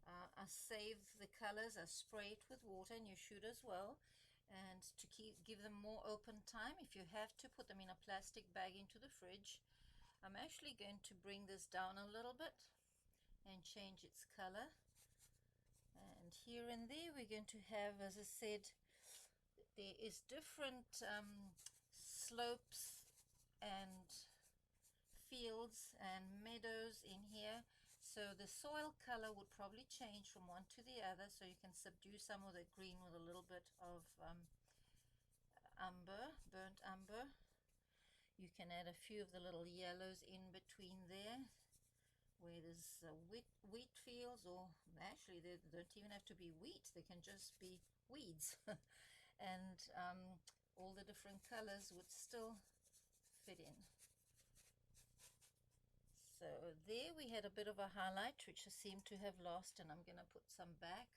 I save the colors, I spray it with water, and you should as well. And to give them more open time, if you have to, put them in a plastic bag into the fridge. I'm actually going to bring this down a little bit and change its color. And here and there we're going to have, as I said, there is different slopes and fields and meadows in here, so the soil color would probably change from one to the other, so you can subdue some of the green with a little bit of umber, burnt umber. You can add a few of the little yellows in between there where there's wheat fields, or actually they don't even have to be wheat, they can just be weeds. And all the different colors would still fit in. So there we had a bit of a highlight, which I seem to have lost, and I'm going to put some back.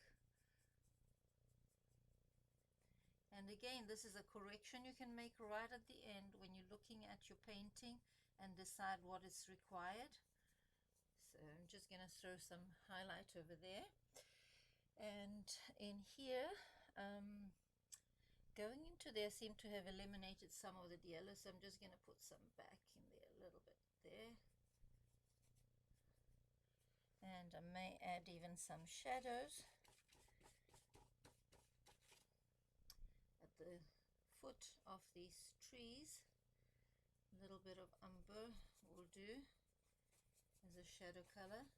And again, this is a correction you can make right at the end when you're looking at your painting and decide what is required. So I'm just going to throw some highlight over there. And in here, going into there, I seem to have eliminated some of the yellow, so I'm just going to put some back in there a little bit there. And I may add even some shadows at the foot of these trees. A little bit of umber will do as a shadow color.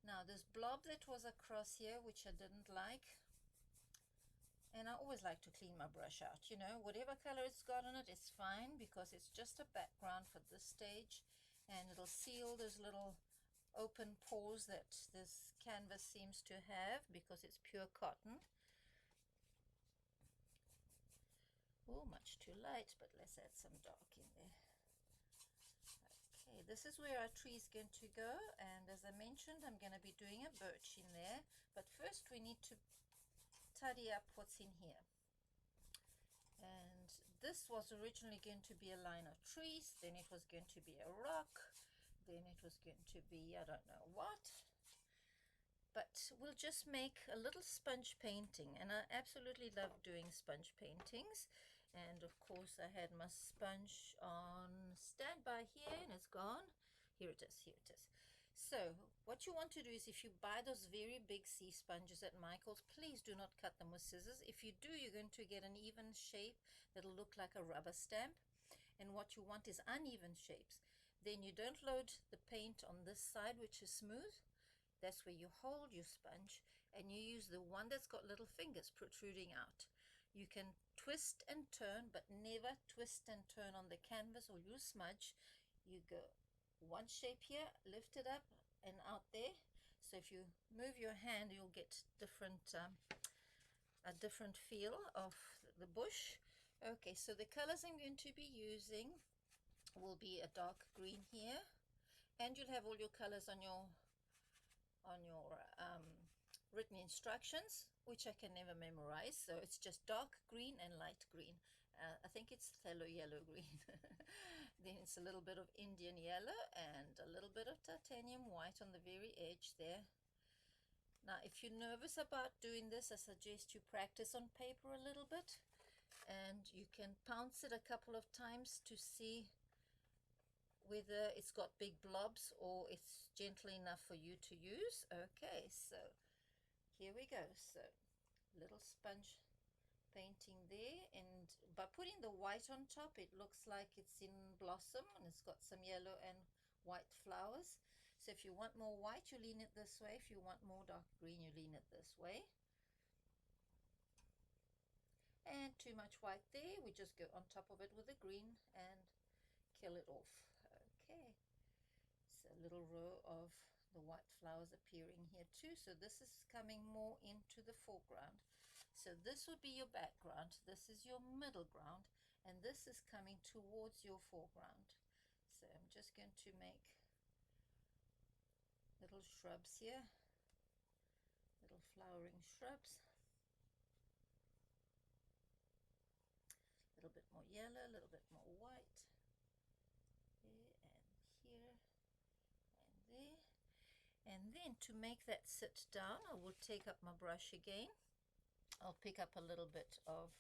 Now this blob that was across here, which I didn't like, and I always like to clean my brush out, you know, whatever color it's got on it is fine, because it's just a background for this stage, and it'll seal those little open pores that this canvas seems to have because it's pure cotton. Oh, much too light, but let's add some dark in there. Okay, this is where our tree is going to go, and as I mentioned, I'm going to be doing a birch in there, but first we need to tidy up what's in here. And this was originally going to be a line of trees, then it was going to be a rock, then it was going to be I don't know what, but we'll just make a little sponge painting, and I absolutely love doing sponge paintings. And of course I had my sponge on standby here, and it's gone. Here it is, here it is. So what you want to do is, if you buy those very big sea sponges at Michael's, please do not cut them with scissors. If you do, you're going to get an even shape that'll look like a rubber stamp, and what you want is uneven shapes. Then you don't load the paint on this side, which is smooth. That's where you hold your sponge, and you use the one that's got little fingers protruding out. You can twist and turn, but never twist and turn on the canvas or you smudge. You go one shape here, lift it up and out there. So if you move your hand, you'll get different a different feel of the bush. Okay, so the colors I'm going to be using will be a dark green here, and you'll have all your colors on your written instructions, which I can never memorize, so it's just dark green and light green. I think it's yellow green. Then it's a little bit of Indian yellow and a little bit of titanium white on the very edge there. Now if you're nervous about doing this, I suggest you practice on paper a little bit, and you can pounce it a couple of times to see whether it's got big blobs or it's gentle enough for you to use. Okay, so here we go. So little sponge painting there, and by putting the white on top, it looks like it's in blossom, and it's got some yellow and white flowers. So if you want more white, you lean it this way. If you want more dark green, you lean it this way. And too much white there, we just go on top of it with the green and kill it off. Okay, so a little row of the white flowers appearing here too. So this is coming more into the foreground. So this would be your background, this is your middle ground, and this is coming towards your foreground. So I'm just going to make little shrubs here, little flowering shrubs. A little bit more yellow, a little bit more white. There and here and there. And then to make that sit down, I will take up my brush again. I'll pick up a little bit of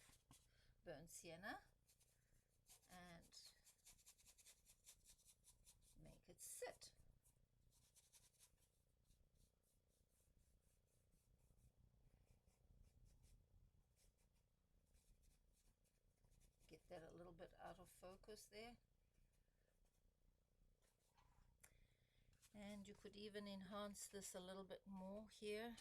burnt sienna and make it sit. Get that a little bit out of focus there. And you could even enhance this a little bit more here.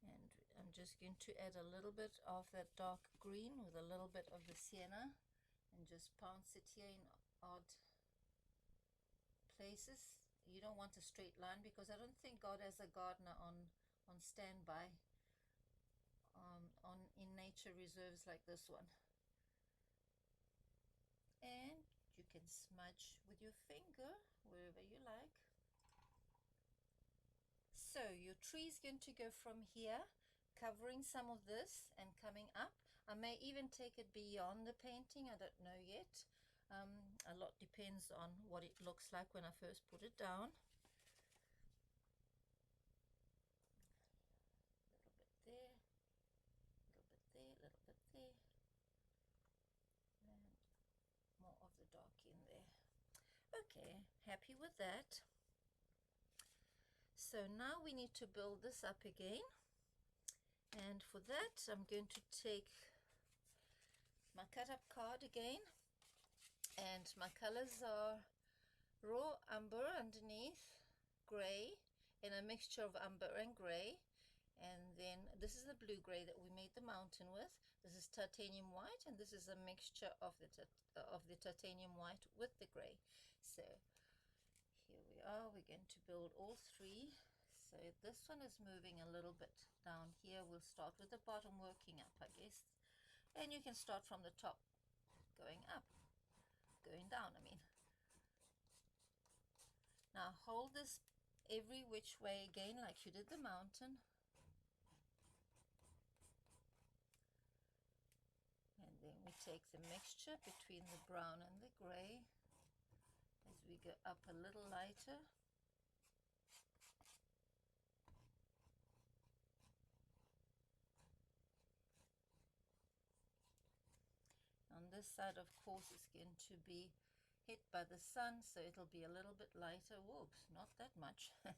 And I'm just going to add a little bit of that dark green with a little bit of the sienna and just pounce it here in odd places. You don't want a straight line, because I don't think God has a gardener on standby in nature reserves like this one. And you can smudge with your finger wherever you like. So your tree is going to go from here, covering some of this and coming up. I may even take it beyond the painting, I don't know yet. A lot depends on what it looks like when I first put it down. A little bit there, a little bit there, a little bit there, and more of the dark in there. Okay, happy with that. So now we need to build this up again, and for that I'm going to take my cut up card again, and my colors are raw umber underneath, gray, and a mixture of umber and gray. And then this is the blue gray that we made the mountain with. This is titanium white, and this is a mixture of the titanium white with the gray. So here we are, we're going to build all three. So this one is moving a little bit down here. We'll start with the bottom, working up, I guess. And you can start from the top, going up, going down, I mean. Now hold this every which way again, like you did the mountain. And then we take the mixture between the brown and the gray as we go up a little lighter. On this side, of course, it's going to be hit by the sun, so it'll be a little bit lighter. Whoops, not that much. And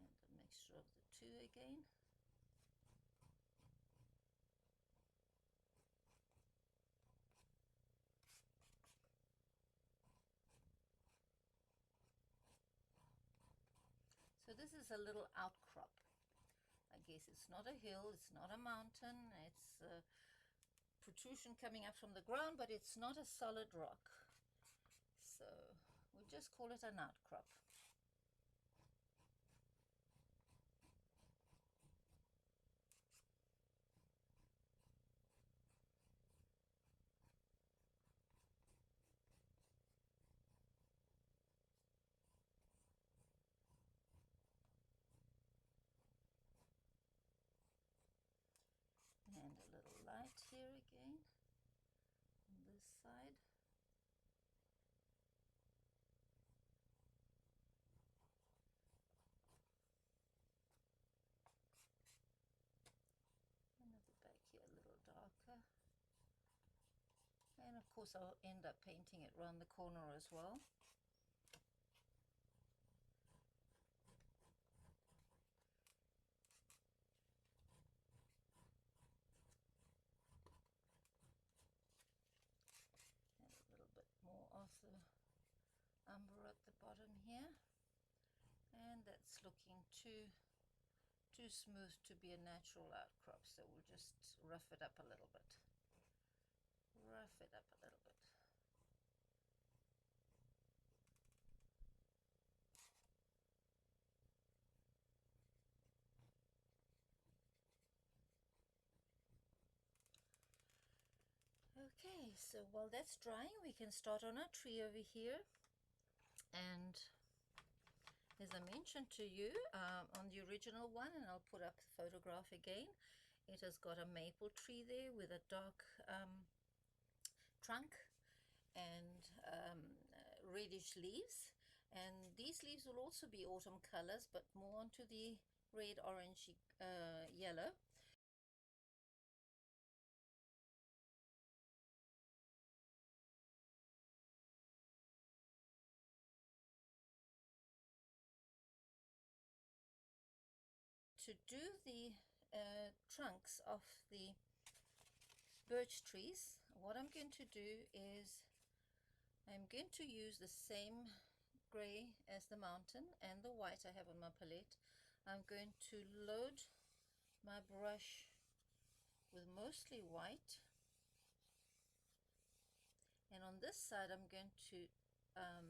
a mixture of the two again. So this is a little outcrop. I guess it's not a hill, it's not a mountain, it's protrusion coming up from the ground, but it's not a solid rock. So we just call it an outcrop. And a little light here again on this side. And at the back here a little darker. And of course I'll end up painting it around the corner as well. And a little bit more of the umber at the bottom here. And that's looking too smooth to be a natural outcrop, so we'll just rough it up a little bit. Rough it up a little bit. Okay, so while that's drying, we can start on our tree over here. And as I mentioned to you on the original one, and I'll put up the photograph again, it has got a maple tree there with a dark trunk and reddish leaves. And these leaves will also be autumn colors, but more onto the red, orange, yellow. To do the trunks of the birch trees, what I'm going to do is I'm going to use the same gray as the mountain and the white I have on my palette. I'm going to load my brush with mostly white, and on this side I'm going to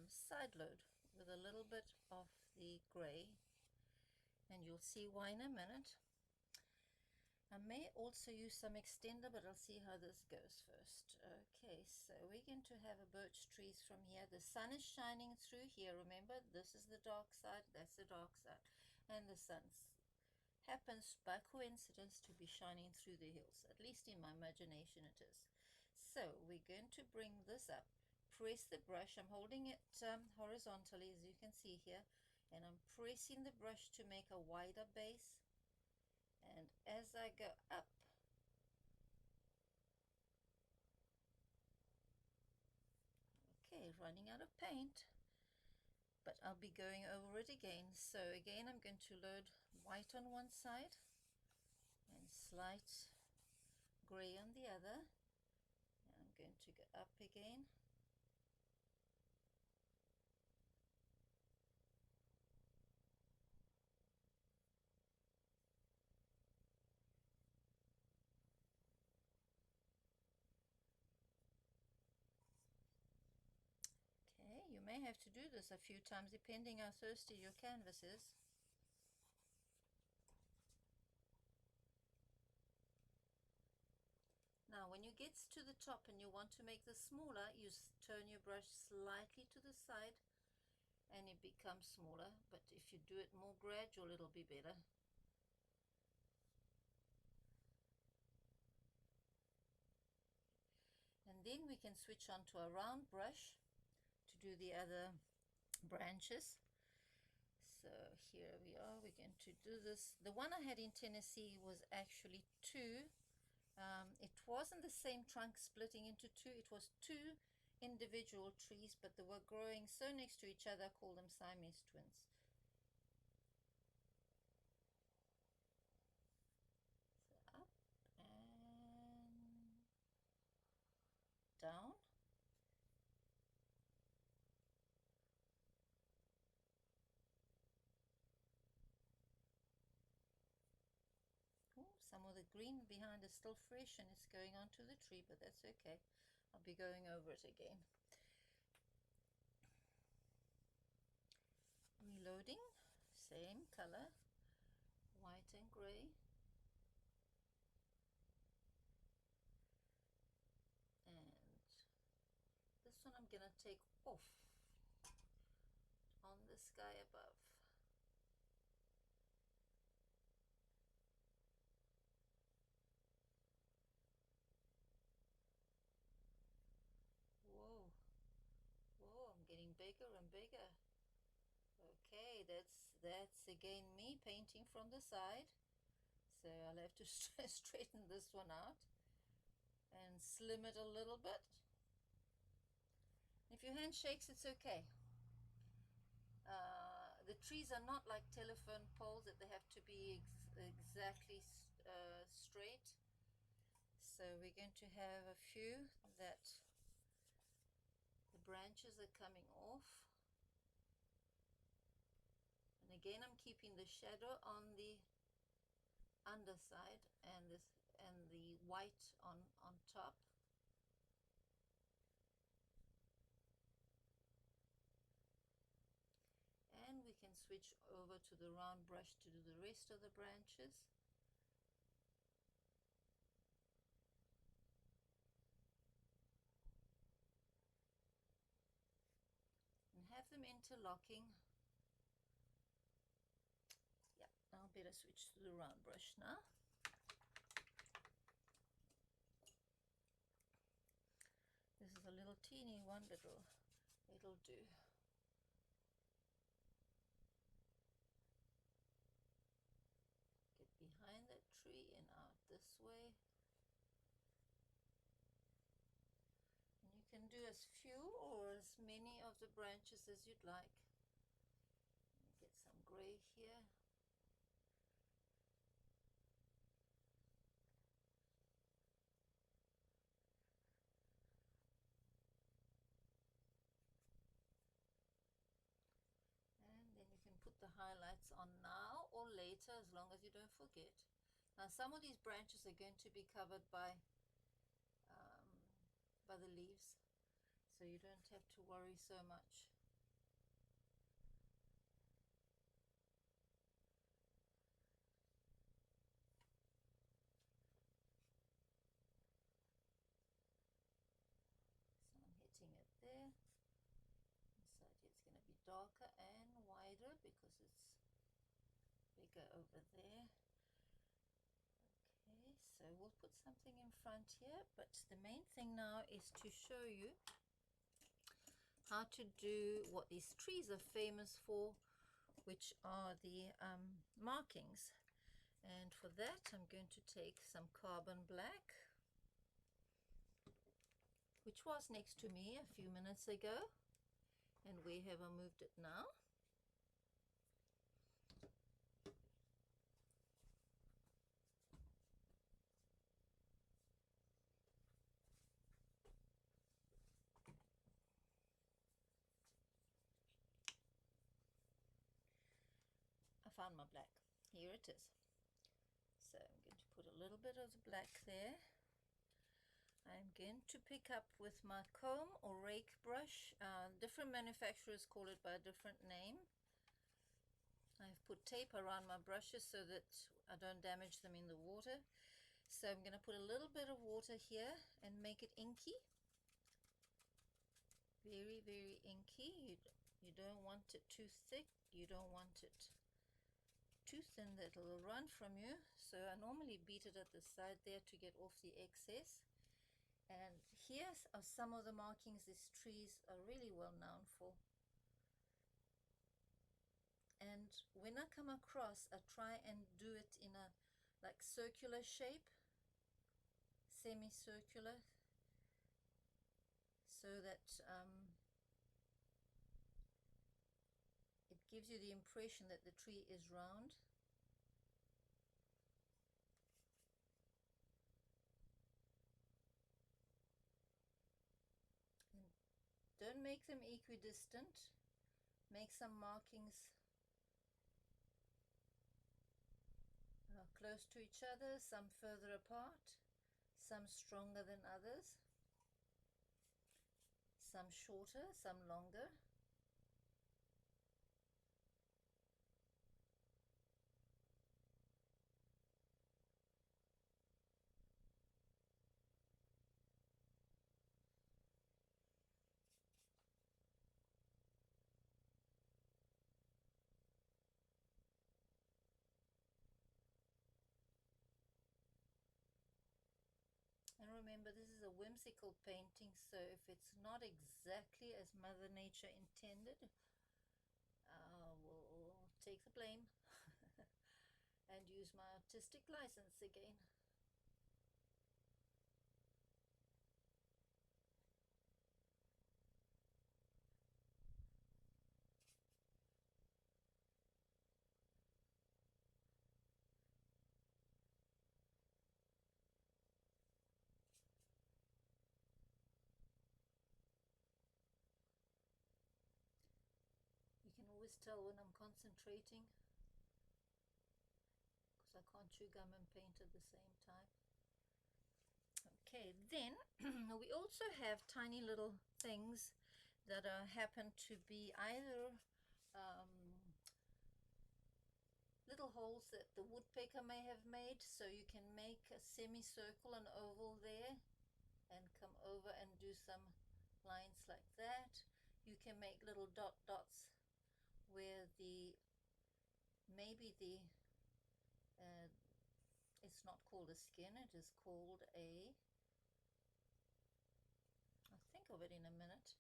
side load with a little bit of the gray, and you'll see why in a minute. I may also use some extender, but I'll see how this goes first. Okay, so we're going to have a birch trees from here. The sun is shining through here. Remember, this is the dark side, that's the dark side. And the sun happens by coincidence to be shining through the hills. At least in my imagination it is. So we're going to bring this up. Press the brush. I'm holding it horizontally, as you can see here. And I'm pressing the brush to make a wider base. And as I go up, okay, running out of paint, but I'll be going over it again. So again, I'm going to load white on one side and slight gray on the other. And I'm going to go up again. Okay, you may have to do this a few times depending how thirsty your canvas is. Now when you get to the top and you want to make this smaller, you turn your brush slightly to the side and it becomes smaller, but if you do it more gradual it'll be better. And then we can switch on to a round brush to do the other branches. So here we are, we're going to do this. The one I had in Tennessee was actually two. It wasn't the same trunk splitting into two, it was two individual trees, but they were growing so next to each other I call them Siamese twins. So up and down. Oh, some of the green behind is still fresh and it's going onto the tree, but that's okay. I'll be going over it again. Reloading, same color, white and gray. And this one I'm gonna take off on the sky above. Whoa, whoa, I'm getting bigger and bigger. Okay, that's again me painting from the side. So I'll have to straighten this one out and slim it a little bit. If your hand shakes, it's okay. The trees are not like telephone poles that they have to be exactly straight. So we're going to have a few that the branches are coming off. And again, I'm keeping the shadow on the underside and the white on top. And we can switch over to the round brush to do the rest of the branches. And have them interlocking. Yeah, I'll better switch to the round brush now. This is a little teeny one, but it'll do. Get behind that tree and out this way. And you can do as few or as many of the branches as you'd like. Get some gray here. And then you can put the highlights on now or later, as long as you don't forget. Now some of these branches are going to be covered by the leaves, so you don't have to worry so much. So I'm hitting it there. Inside here it's going to be darker and wider because it's bigger over there. Okay, so we'll put something in front here, but the main thing now is to show you how to do what these trees are famous for, which are the markings. And for that I'm going to take some carbon black, which was next to me a few minutes ago, and where have I moved it now? I found my black. Here it is. So I'm going to put a little bit of the black there. I'm going to pick up with my comb or rake brush. Different manufacturers call it by a different name. I've put tape around my brushes so that I don't damage them in the water. So I'm going to put a little bit of water here and make it inky. Very, very inky. You don't want it too thick. You don't want it too thin that it'll run from you. So I normally beat it at the side there to get off the excess. And here are some of the markings these trees are really well known for. And when I come across, I try and do it in a like circular shape, semicircular, so that it gives you the impression that the tree is round. And don't make them equidistant. Make some markings close to each other, some further apart, some stronger than others, some shorter, some longer. And remember, this is a whimsical painting, so if it's not exactly as Mother Nature intended, we'll take the blame and use my artistic license again. You can always tell when I'm concentrating because I can't chew gum and paint at the same time. Okay, then we also have tiny little things that happen to be either little holes that the woodpecker may have made, so you can make a semicircle, an oval there, and come over and do some lines like that. You can make little dots where maybe it's not called a skin, it is called I'll think of it in a minute.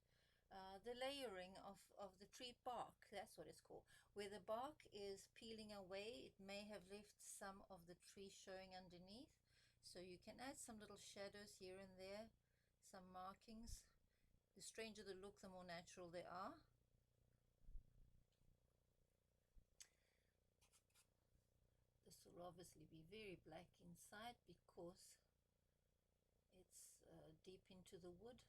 The layering of the tree bark, that's what it's called. Where the bark is peeling away, it may have left some of the tree showing underneath. So you can add some little shadows here and there, some markings. The stranger the look, the more natural they are. This will obviously be very black inside because it's deep into the wood.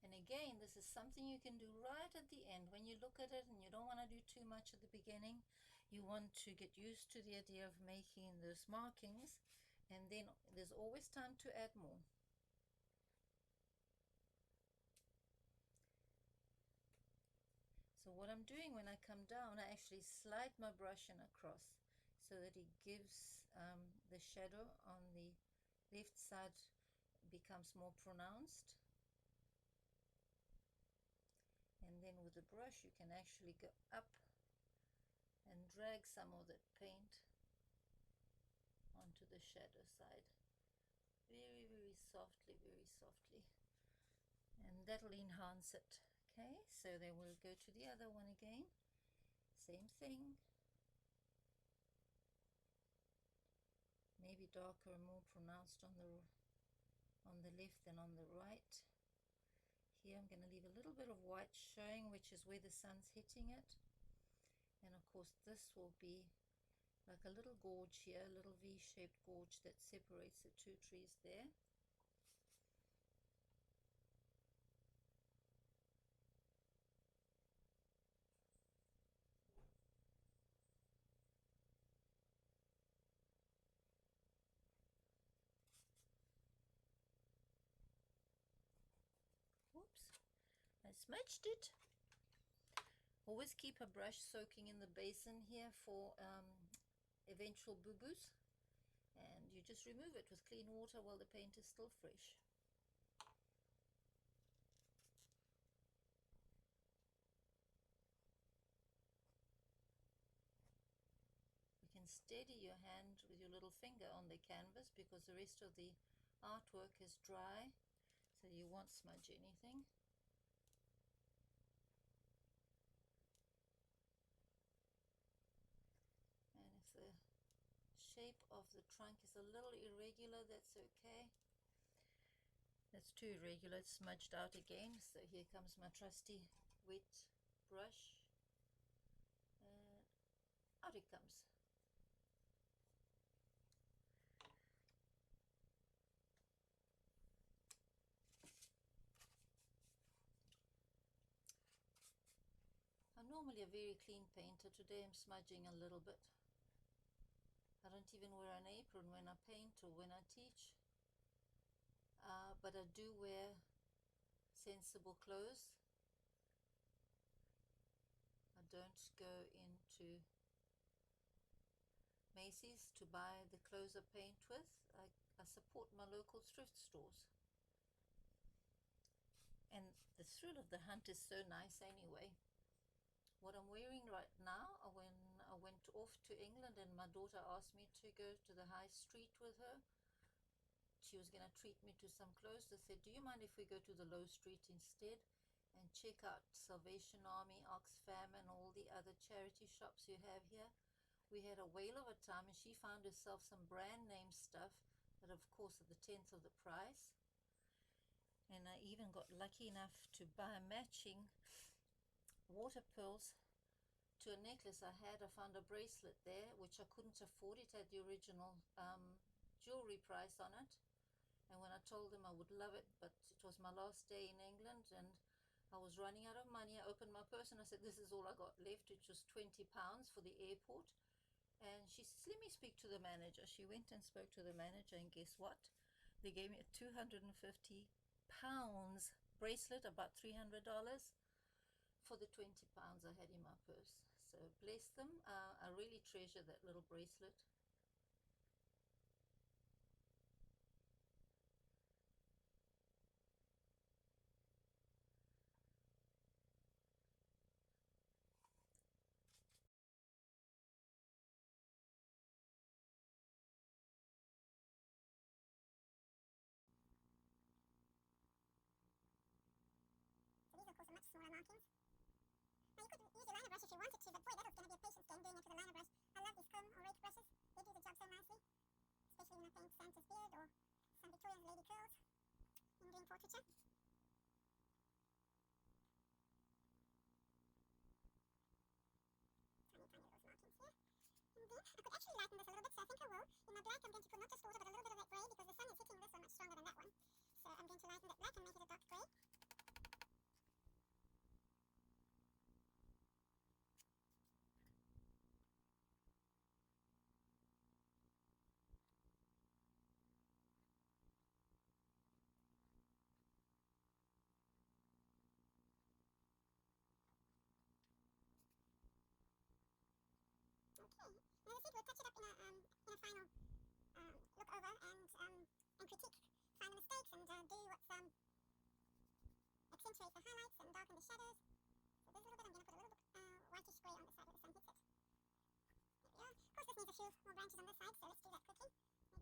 And again, this is something you can do right at the end. When you look at it and you don't want to do too much at the beginning, you want to get used to the idea of making those markings, and then there's always time to add more. So what I'm doing when I come down, I actually slide my brush in across so that it gives the shadow on the left side becomes more pronounced. And then with the brush you can actually go up and drag some of that paint onto the shadow side very, very softly, and that'll enhance it. Okay, so then we'll go to the other one again, same thing, maybe darker and more pronounced on the left than on the right. Here I'm going to leave a little bit of white showing, which is where the sun's hitting it. And of course this will be like a little gorge here, a little V-shaped gorge that separates the two trees there. Whoops, I smudged it. Always keep a brush soaking in the basin here for eventual boo-boos, and you just remove it with clean water while the paint is still fresh. You can steady your hand with your little finger on the canvas because the rest of the artwork is dry, so you won't smudge anything. And if the shape of the trunk is a little irregular, that's okay. That's too irregular, it's smudged out again. So here comes my trusty wet brush, and out it comes. normally a very clean painter. Today I'm smudging a little bit. I don't even wear an apron when I paint or when I teach. But I do wear sensible clothes. I don't go into Macy's to buy the clothes I paint with. I support my local thrift stores. And the thrill of the hunt is so nice anyway. What I'm wearing right now, when I went off to England and my daughter asked me to go to the high street with her, she was going to treat me to some clothes. I said, do you mind if we go to the low street instead and check out Salvation Army, Oxfam, and all the other charity shops you have here? We had a whale of a time, and she found herself some brand name stuff that of course at the 10th of the price. And I even got lucky enough to buy matching water pearls to a necklace I had. I found a bracelet there which I couldn't afford. It had the original jewelry price on it, and when I told them I would love it, but it was my last day in England and I was running out of money, I opened my purse and I said, this is all I got left, which was £20 for the airport. And she says, let me speak to the manager. She went and spoke to the manager, and guess what? They gave me a £250 bracelet, about $300, for the £20 I had in my purse. So bless them. I really treasure that little bracelet. So these, of course, are much smaller markings. Now, you could use your liner brush if you wanted to, but boy, that was going to be a patience game doing it with a liner brush. I love these comb or rake brushes. They do the job so nicely, especially when I paint Santa's beard or some Victorian lady curls in doing portraiture. Tiny, tiny little markings here. And then I could actually lighten this a little bit, so I think I will. In my black, I'm going to put not just water, but a little bit of that grey, because the sun is hitting this one much stronger than that one. So I'm going to lighten that black and make it a dark grey. Okay, now as I said, we'll touch it up in a final look over and critique, find the mistakes and do what's accentuate the highlights and darken the shadows. So there's a little bit, I'm going to put a little bit whitish grey on the side where the sun hits it. There we are. Of course this needs a few more branches on this side, so let's do that quickly.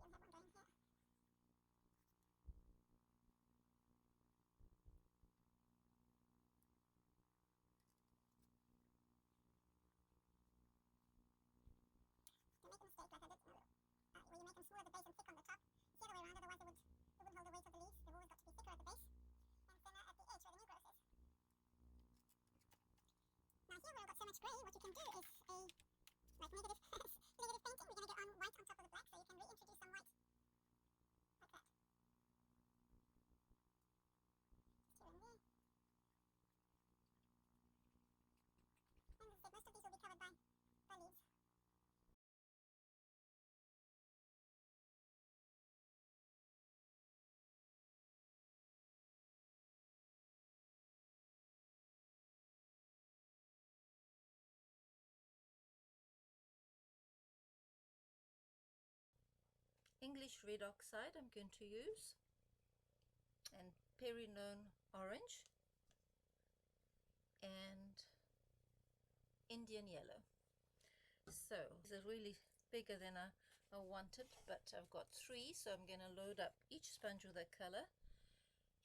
Maybe I'll have one going here. Don't make a mistake like I did where you make them small at the base and thick on the top. It's the other way around, otherwise they wouldn't hold the weight of the leaves. They've always got to be thicker at the base and thinner at the edge where the new growth is. Now here where I've got so much grey, what you can do is like negative painting. We're going to get on white on top of the black, so you can reintroduce some white like that. Just here and there. And as I said, most of these will be covered by leaves. English red oxide I'm going to use, and Perignon orange, and Indian yellow. So these are really bigger than I wanted, but I've got 3, so I'm going to load up each sponge with a color.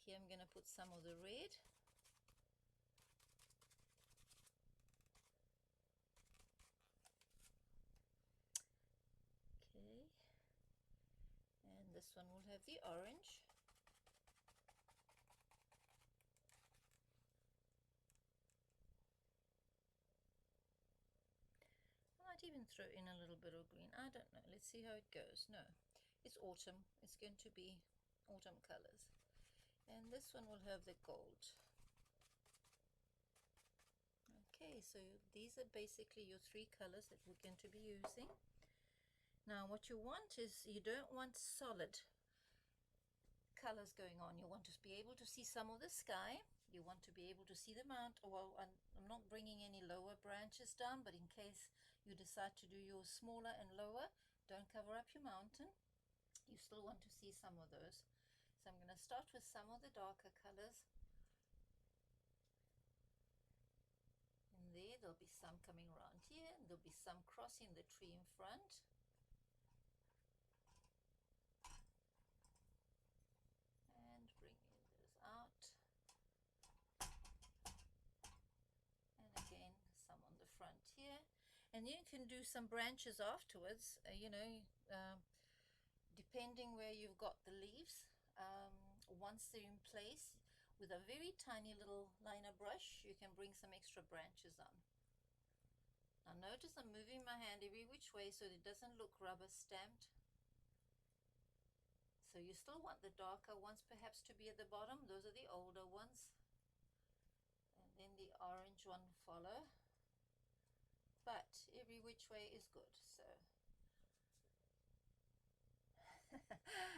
Here I'm going to put some of the red. Okay, and this one will have the orange. I might even throw in a little bit of green. I don't know. Let's see how it goes. No, it's autumn. It's going to be autumn colors. And this one will have the gold. Okay. Okay, so these are basically your three colors that we're going to be using. Now what you want is, you don't want solid colors going on. You want to be able to see some of the sky. You want to be able to see the mountain. Well, I'm not bringing any lower branches down, but in case you decide to do yours smaller and lower, don't cover up your mountain. You still want to see some of those. So I'm going to start with some of the darker colors. And there'll be some coming around here, and there'll be some crossing the tree in front. And bringing those out. And again, some on the front here. And you can do some branches afterwards, depending where you've got the leaves. Once they're in place, with a very tiny little liner brush, you can bring some extra branches on. Now notice I'm moving my hand every which way so it doesn't look rubber stamped. So you still want the darker ones perhaps to be at the bottom. Those are the older ones. And then the orange one follow. But every which way is good. So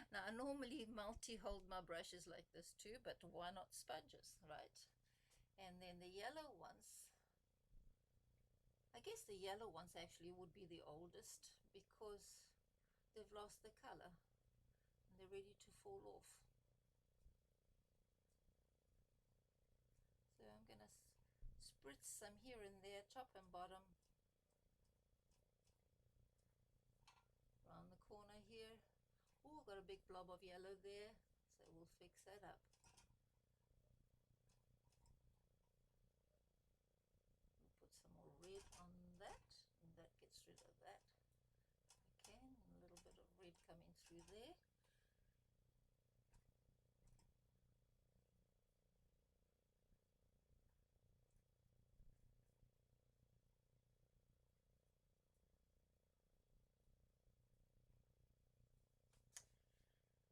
now I normally multi-hold my brushes like this too, but why not sponges, right? And then the yellow ones, I guess the yellow ones actually would be the oldest because they've lost the color and they're ready to fall off. So I'm gonna spritz some here and there, top and bottom, around the corner here. Oh, got a big blob of yellow there, so we'll fix that up. We'll put some more red on that, and that gets rid of that. Again, a little bit of red coming through there.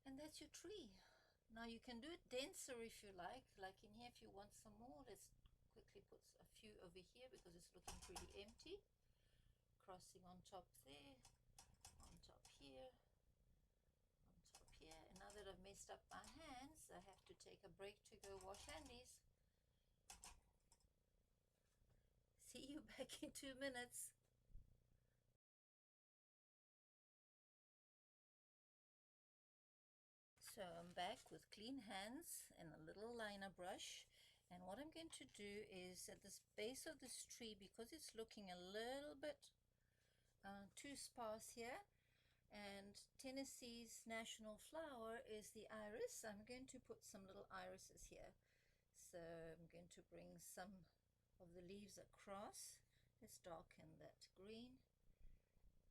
And that's your tree. Now you can do it denser if you like in here. If you want some more, let's quickly put a few over here because it's looking pretty empty. Crossing on top there, on top here, on top here. And now that I've messed up my hands, I have to take a break to go wash handies. See you back in 2 minutes. So I'm back with clean hands and a little liner brush, and what I'm going to do is at this base of this tree, because it's looking a little bit too sparse here, and Tennessee's national flower is the iris, I'm going to put some little irises here. So I'm going to bring some of the leaves across. Let's darken that green.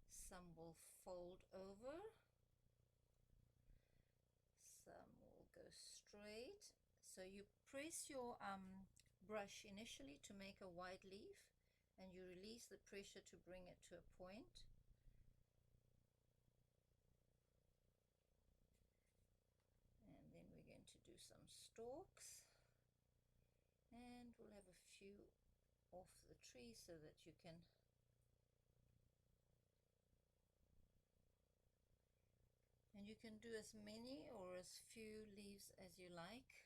Some will fold over. Some will go straight. So you press your brush initially to make a wide leaf, and you release the pressure to bring it to a point. And then we're going to do some stalks, and we'll have a few off the tree so that you can do as many or as few leaves as you like.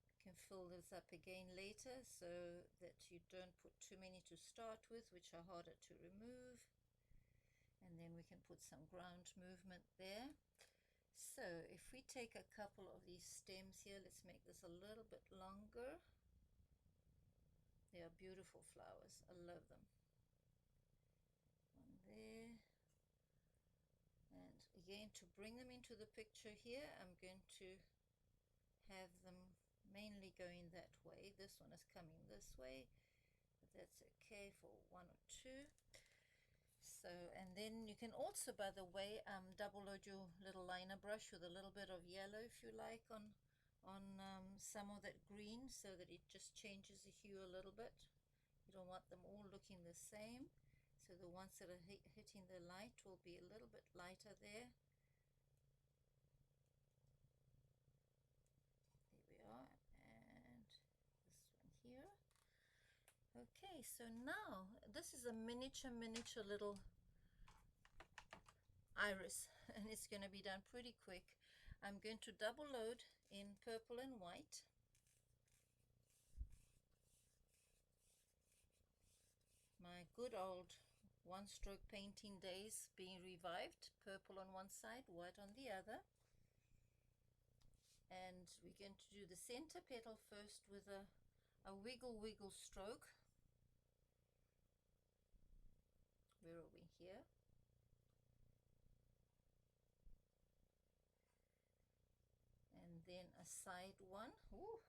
You can fill this up again later so that you don't put too many to start with, which are harder to remove. And then we can put some ground movement there. So if we take a couple of these stems here, let's make this a little bit longer. They are beautiful flowers. I love them. One there. And again, to bring them into the picture here, I'm going to have them mainly going that way. This one is coming this way, but that's okay for one or two. So, and then you can also, by the way, double load your little liner brush with a little bit of yellow if you like on some of that green, so that it just changes the hue a little bit. You don't want them all looking the same, so the ones that are hitting the light will be a little bit lighter there. There we are, and this one here. Okay, so now this is a miniature little iris, and it's going to be done pretty quick. I'm going to double load in purple and white. My good old one-stroke painting days being revived. Purple on one side, white on the other. And we're going to do the center petal first with a wiggle stroke. Where are we? Here. And then a side one. Ooh,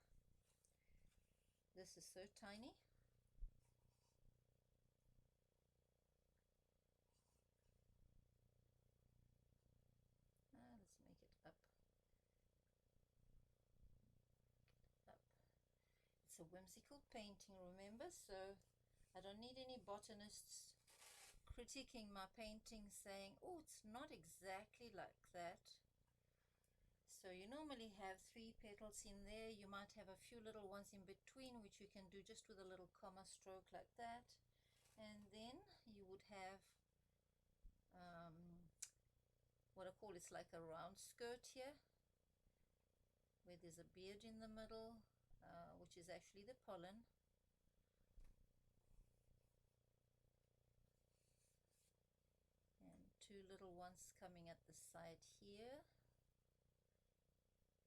this is so tiny. Let's make it up. It's a whimsical painting, remember, so I don't need any botanists critiquing my painting saying, oh, it's not exactly like that. So you normally have 3 petals in there. You might have a few little ones in between, which you can do just with a little comma stroke like that. And then you would have what I call, it's like a round skirt here, where there's a beard in the middle, which is actually the pollen. And 2 little ones coming at the side here.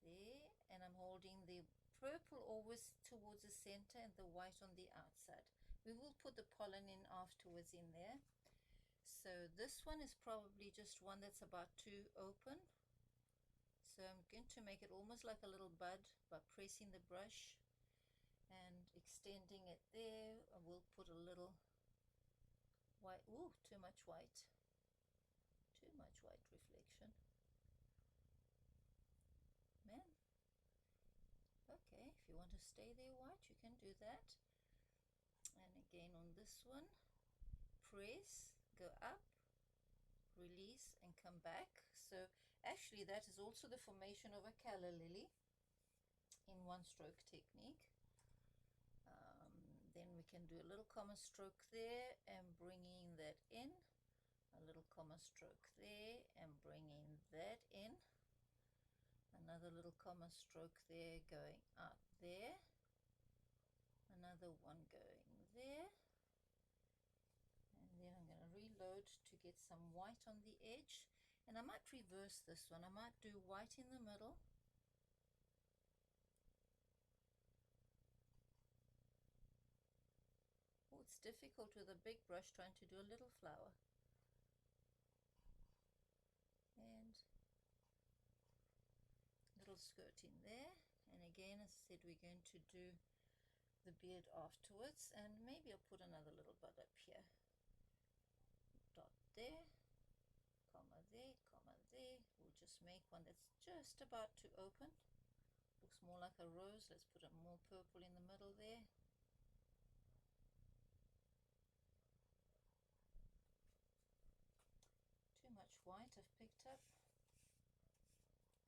There, and I'm holding the purple always towards the center and the white on the outside. We will put the pollen in afterwards in there. So this one is probably just one that's about to open. So I'm going to make it almost like a little bud by pressing the brush and extending it there. I will put a little white. Ooh, too much white reflection. Man, okay, if you want to stay there white, you can do that. And again on this one, press, go up, release, and come back. So actually that is also the formation of a calla lily in one stroke technique. Then we can do a little comma stroke there and bringing that in, a little comma stroke there and bringing that in, another little comma stroke there going out there, another one going there, and then I'm going to reload to get some white on the edge. And I might reverse this one. I might do white in the middle, oh, it's difficult with a big brush trying to do a little flower. And little skirt in there. And again, as I said, we're going to do the beard afterwards, and maybe I'll put another little bud up here. Dot there, comma there, comma there. We'll just make one that's just about to open. Looks more like a rose. Let's put a more purple in the middle there. Too much white I've picked up.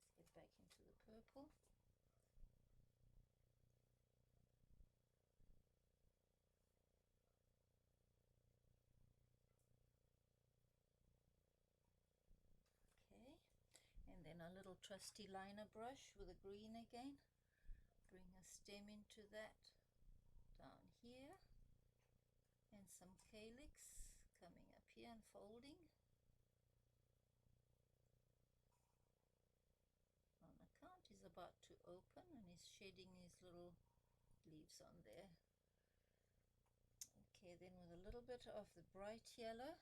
Let's get back into the purple. Okay, and then a little trusty liner brush with a green again. Bring a stem into that down here, and some calyx coming up here and folding. On account, he's about to open and he's shedding his little leaves on there. Okay, then with a little bit of the bright yellow,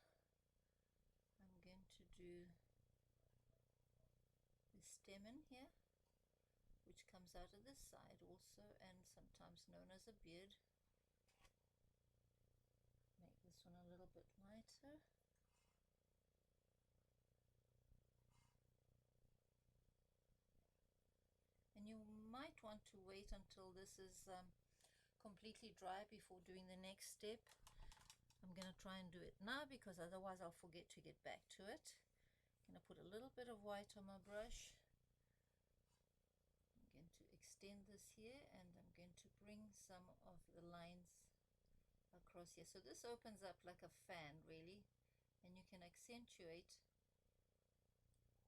I'm going to do the stem in here, which comes out of this side also, and sometimes known as a beard. Make this one a little bit lighter. And you might want to wait until this is completely dry before doing the next step. I'm going to try and do it now because otherwise I'll forget to get back to it. I'm going to put a little bit of white on my brush. I'm going to extend this here, and I'm going to bring some of the lines across here. So this opens up like a fan really, and you can accentuate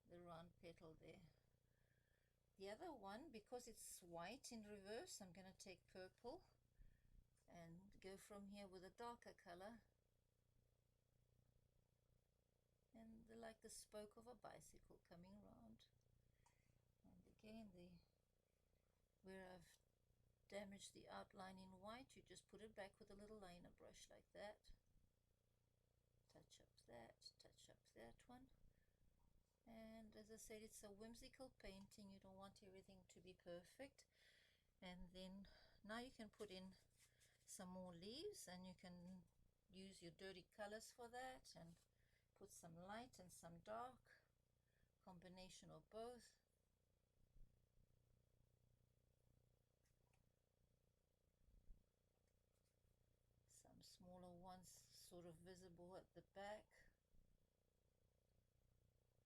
the round petal there. The other one, because it's white in reverse, I'm going to take purple and go from here with a darker color, and like the spoke of a bicycle coming round. And again, where I've damaged the outline in white, you just put it back with a little liner brush like that. Touch up that one. And as I said, it's a whimsical painting. You don't want everything to be perfect. And then now you can put in some more leaves, and you can use your dirty colors for that and put some light and some dark, combination of both. Some smaller ones sort of visible at the back,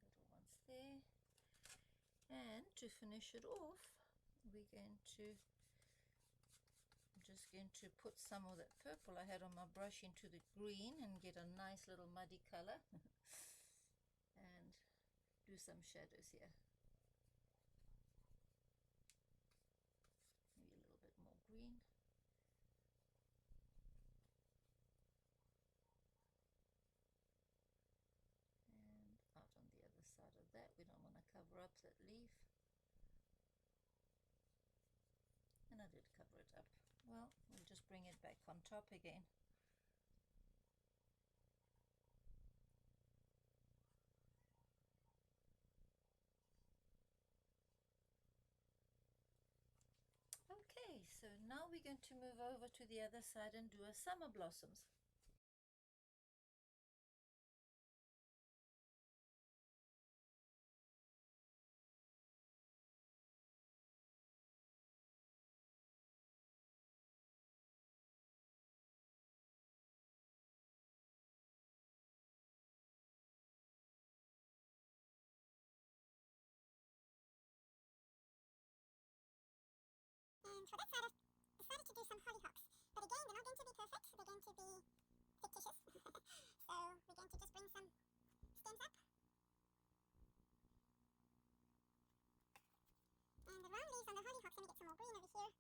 little ones there. And to finish it off, I'm just going to put some of that purple I had on my brush into the green and get a nice little muddy color and do some shadows here. Maybe a little bit more green. And out on the other side of that, we don't want to cover up that leaf. And I did cover it up. Well, we'll just bring it back on top again. Okay, so now we're going to move over to the other side and do a summer blossoms. And for that side, I've decided to do some hollyhocks. But again, they're not going to be perfect. They're going to be fictitious. So we're going to just bring some stems up. And the round leaves on the hollyhocks, let me get some more green over here.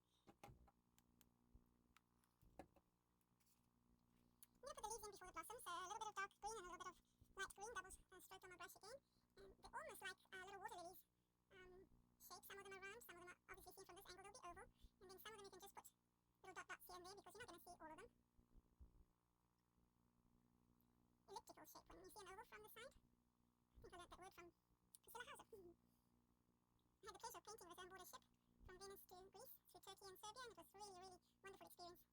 I'm going to put the leaves in before the blossom, so a little bit of dark green and a little bit of light green, double stroke on my brush again. And they're almost like little water lilies shape. Some of them are round, some of them are obviously seen from this angle, they'll be oval. And then some of them you can just put little dots here and there because you're not going to see all of them. Elliptical shape when you see an oval from the side. I think I learnt that word from Priscilla Hauser. I had the pleasure of painting with her on board a ship from Venice to Greece, through Turkey and Serbia, and it was really, really wonderful experience.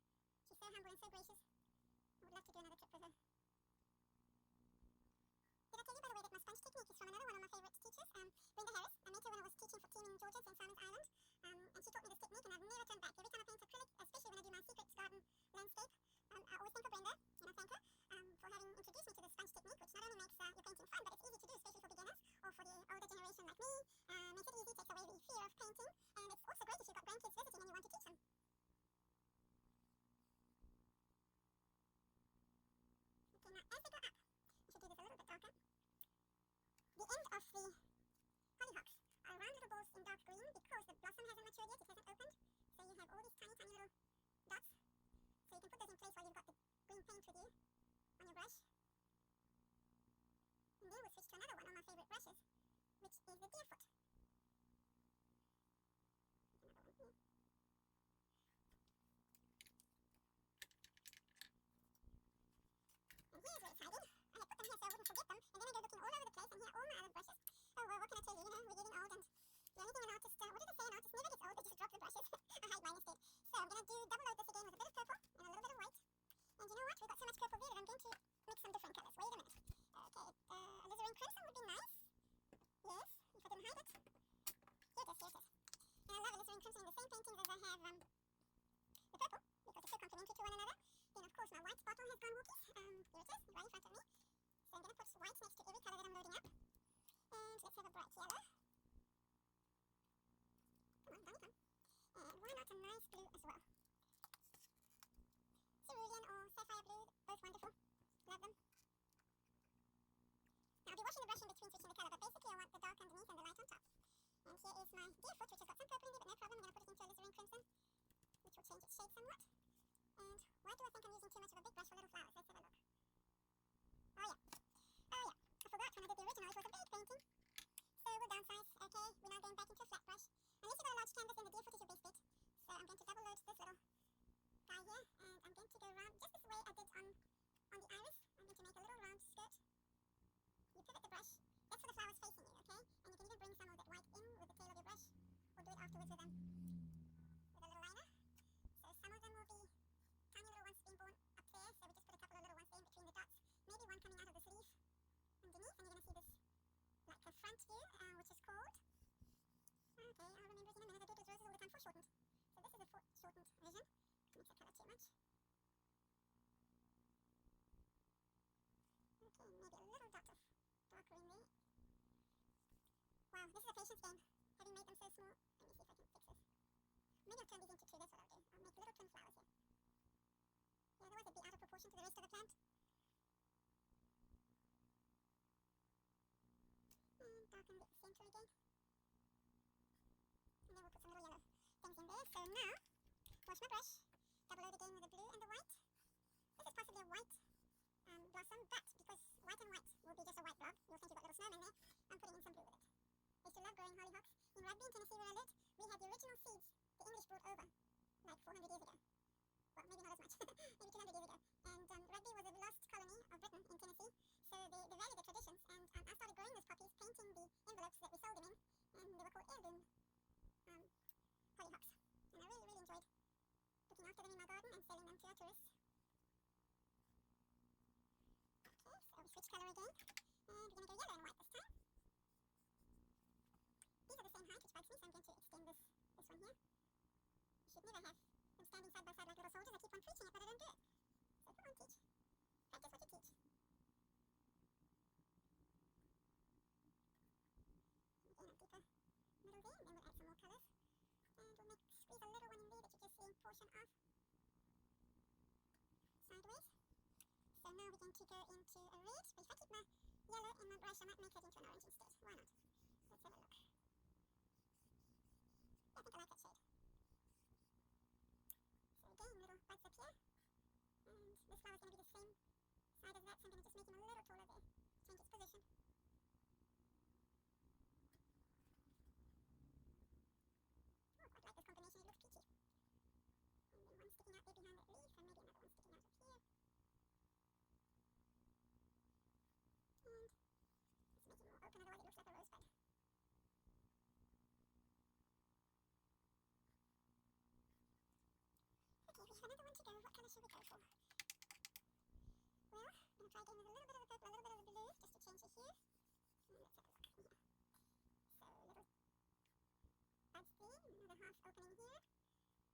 She's so humble and so gracious. I would love to do another trip with her. Did I tell you, by the way, that my sponge technique is from another one of my favourite teachers, Brenda Harris. I met her when I was teaching for Team in Georgia, St. Simon's Island, and she taught me this technique, and I've never turned back. Every time I paint acrylic, especially when I do my secret garden landscape, I always think of Brenda, and I thank her for having introduced me to the sponge technique, which not only makes your painting fun, but it's easy to do, especially for beginners or for the older generation like me. Makes it easy, takes away the fear of painting, and it's also great if you've got grandkids visiting and you want to teach them. Okay, now as they go up, I should do this a little bit darker. The end of the hollyhocks are round little balls in dark green because the blossom hasn't matured yet, it hasn't opened. So you have all these tiny, tiny little dots. So you can put those in place while you've got the green paint with you on your brush. And then we'll switch to another one of my favourite brushes, which is the deer foot. Another one here. And here's where it's hiding. I had put them here so I wouldn't forget them, and then I go looking all over the place, and here are all my other brushes. Oh well, what can I tell you, we're getting old, and the only thing an artist, what did I say, an artist never gets old, they just drop the brushes. I hide mine instead. So I'm going to double load this again with a bit of purple and a little bit of white. And you know what, we've got so much purple there that I'm going to mix some different colours. Wait a minute. Okay, alizarin crimson would be nice. Yes, if I didn't hide it. Here it is, here it is. And I love alizarin crimson in the same paintings as I have the purple, because they're so complementary to one another. Then of course my white bottle has gone walkies. Here it is, right in front of me. So I'm going to put white next to every colour that I'm loading up. And let's have a bright yellow. Come on, Donny, come. And why not a nice blue as well? Cerulean or sapphire here is my deer foot, which has got some purple in there, but no problem. I'm going to put it into alizarin crimson, which will change its shade somewhat. And why do I think I'm using too much of a big brush for little flowers? Let's have a look. Oh yeah. I forgot when I did the original, it was a big painting. So we'll downsize. Okay, we're now going back into a flat brush. Unless you've got a large canvas, then the deer foot is your best bet. So I'm going to double load this little guy here, and I'm going to go around just this way I did on the iris. I'm going to make a little round skirt. You pivot the brush. That's for the flowers facing you, okay? And you can even bring some of that white in with the tail of your brush, or do it afterwards with a little liner. So some of them will be tiny little ones being born up there, so we just put a couple of little ones there in between the dots. Maybe one coming out of the sleeve underneath, and you're going to see this like a front view, which is called... Okay, I'll remember it in a minute. I do those roses all the time, foreshortened. So this is a foreshortened version. Mix the colour too much. Okay, maybe a little dot of dark green there. Wow, this is a patience game. Having made them so small. Let me see if I can fix this. Maybe I'll turn these into two. That's what I'll do. I'll make little twin flowers here. Yeah, otherwise they'd be out of proportion to the rest of the plant. And darken the center again. And then we'll put some little yellow things in there. So now, wash my brush. Double load again with the blue and the white. This is possibly a white blossom, but because white and white will be just a white blob, you'll think you've got little snowmen there. I'm putting in some blue with it. I used to love growing hollyhocks. In Rugby in Tennessee where I lived, we had the original seeds the English brought over like 400 years ago. Well, maybe not as much, maybe 200 years ago. And Rugby was the lost colony of Britain in Tennessee, so they valued the traditions, and I started growing those poppies, painting the envelopes that we sold them in, and they were called heirloom hollyhocks. And I really, really enjoyed looking after them in my garden and selling them to our tourists. Okay, so we switch colour again, and we're going to go yellow and white this time. These are the same height, which bugs me, so I'm going to extend this one here. You should never have them standing side by side like little soldiers. I keep on preaching it, but I don't do it. So come on, teach. Practice what you teach. And again, a deeper middle there, and then we'll add some more colours. And we'll squeeze a little one in there that you're just seeing portion of. Sideways. So now we're going to go into a red, but if I keep my yellow in my brush, I might make it into an orange instead. Why not? Let's have a look. Yeah, I think I like that shade. So again, little buds up here. And this flower is going to be the same side as that, so I'm going to just make him a little taller there. Change its position. Oh, I quite like this combination, it looks peachy. And then one sticking out there behind that leaf, and maybe another one sticking out of here. And let's make it more open, otherwise it looks like a rosebud. Okay, we have another one to go. What colour should we go for? Well, I'm going to try again with a little bit of the purple, a little bit of the blue, just to change the hue. And let's have a look here. So, little buds there, another half opening here,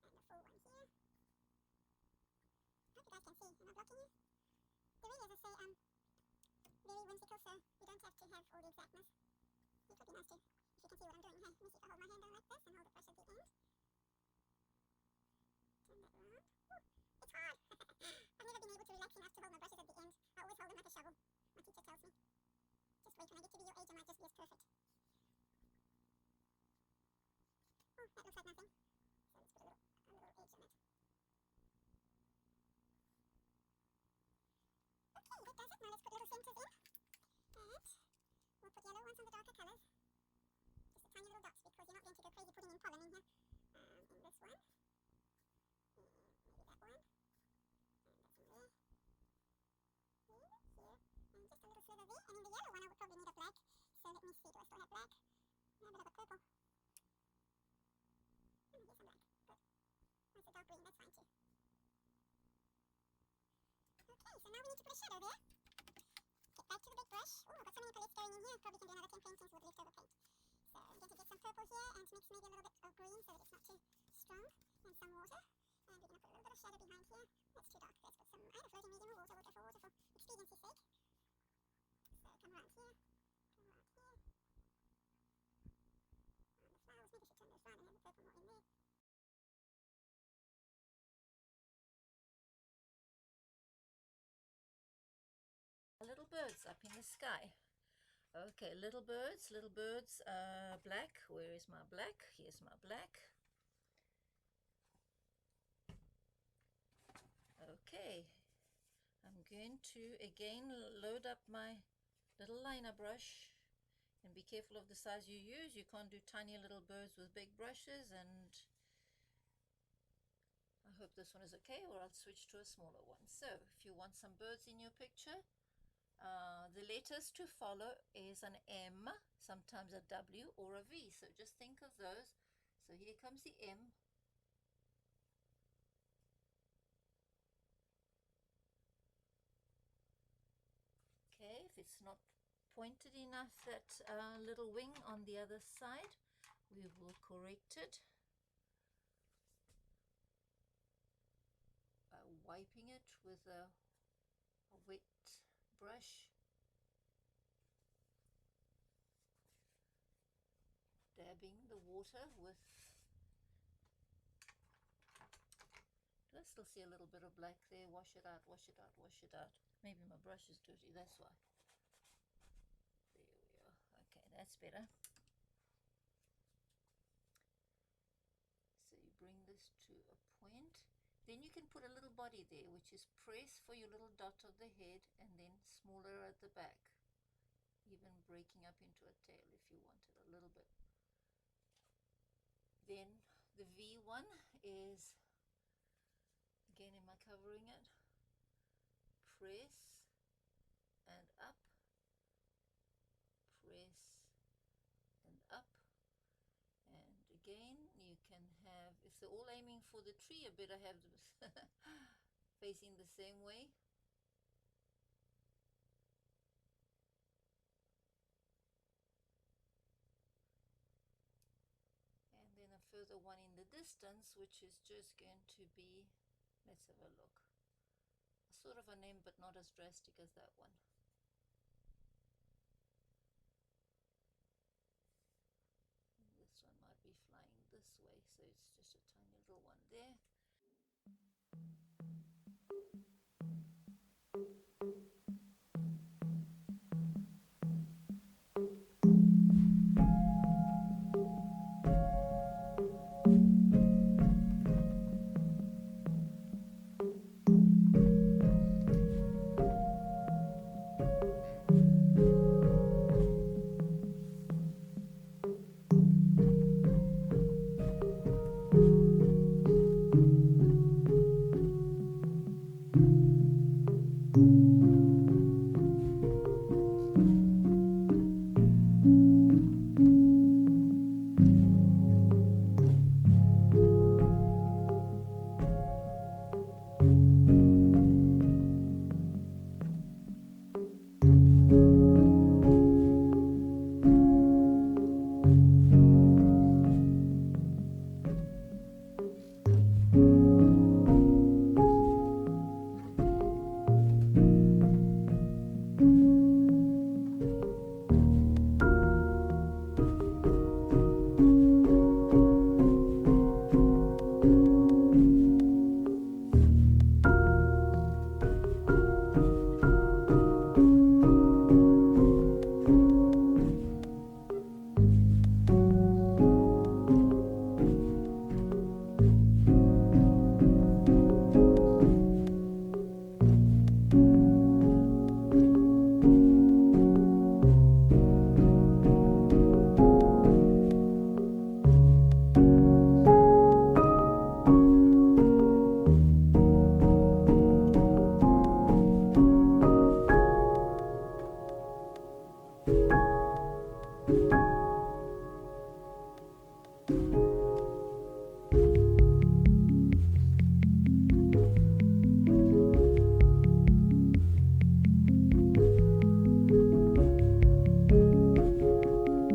and a full one here. I hope you guys can see. Am I blocking you? The really, as I say, very whimsical, so you don't have to have all the exactness. It would be nice to, if you can see what I'm doing. Hey, let me see if I hold my hand down like this and hold the brush at the end. Turn that around. Ooh, it's hard! I've never been able to relax enough to hold my brushes at the end. I always hold them like a shovel. My teacher tells me. Just wait, when I get to be your age, I might just be as perfect. Oh, that looks like nothing. So let's put a little edge on it. Okay, that does it. Now let's put little centers in. And we'll put yellow ones on the darker colours. Just the tiny little dots, because you're not going to go crazy putting in pollen in here. In this one. And maybe that one. And that's in there. Here. And just a little sliver there. And in the yellow one I would probably need a black. So let me see, do I still have black? No, a bit of a purple. And here's some black. Good. That's a dark green, that's fine too. Okay, so now we need to put a shadow there. Get back to the big brush. Oh, I've got so many palettes going in here. Probably can do another 10 paintings with leftover paint. So I'm going to get some purple here and mix maybe a little bit of green so that it's not too strong. And some water. And we're going to put a little bit of shadow behind here. That's too dark. Let's put some either floating medium or water. We'll go for water for expediency's sake. So come around here. Come around here. And the flowers. Maybe I should turn those round and have the purple more in there. Little birds up in the sky. Okay, little birds, black. Where is my black? Here's my black. Okay, I'm going to again load up my little liner brush, and be careful of the size you use. You can't do tiny little birds with big brushes, and I hope this one is okay, or I'll switch to a smaller one. So if you want some birds in your picture, the letters to follow is an M, sometimes a W or a V. So just think of those. So here comes the M. Okay, if it's not pointed enough, that little wing on the other side, we will correct it by wiping it with a wet brush, dabbing the water with. Do I still see a little bit of black there? Wash it out, wash it out, wash it out. Maybe my brush is dirty, that's why. There we are. Okay, that's better. So you bring this to a point. Then you can put a little body there, which is press for your little dot of the head, and then smaller at the back, even breaking up into a tail if you wanted a little bit. Then the V one is, again, am I covering it? Press and up, press and up, and again you can have, if they're all aiming for the tree, you better have them facing the same way. And then a further one in the distance, which is just going to be, let's have a look, sort of a name but not as drastic as that one. This one might be flying this way, so it's just a tiny little one there.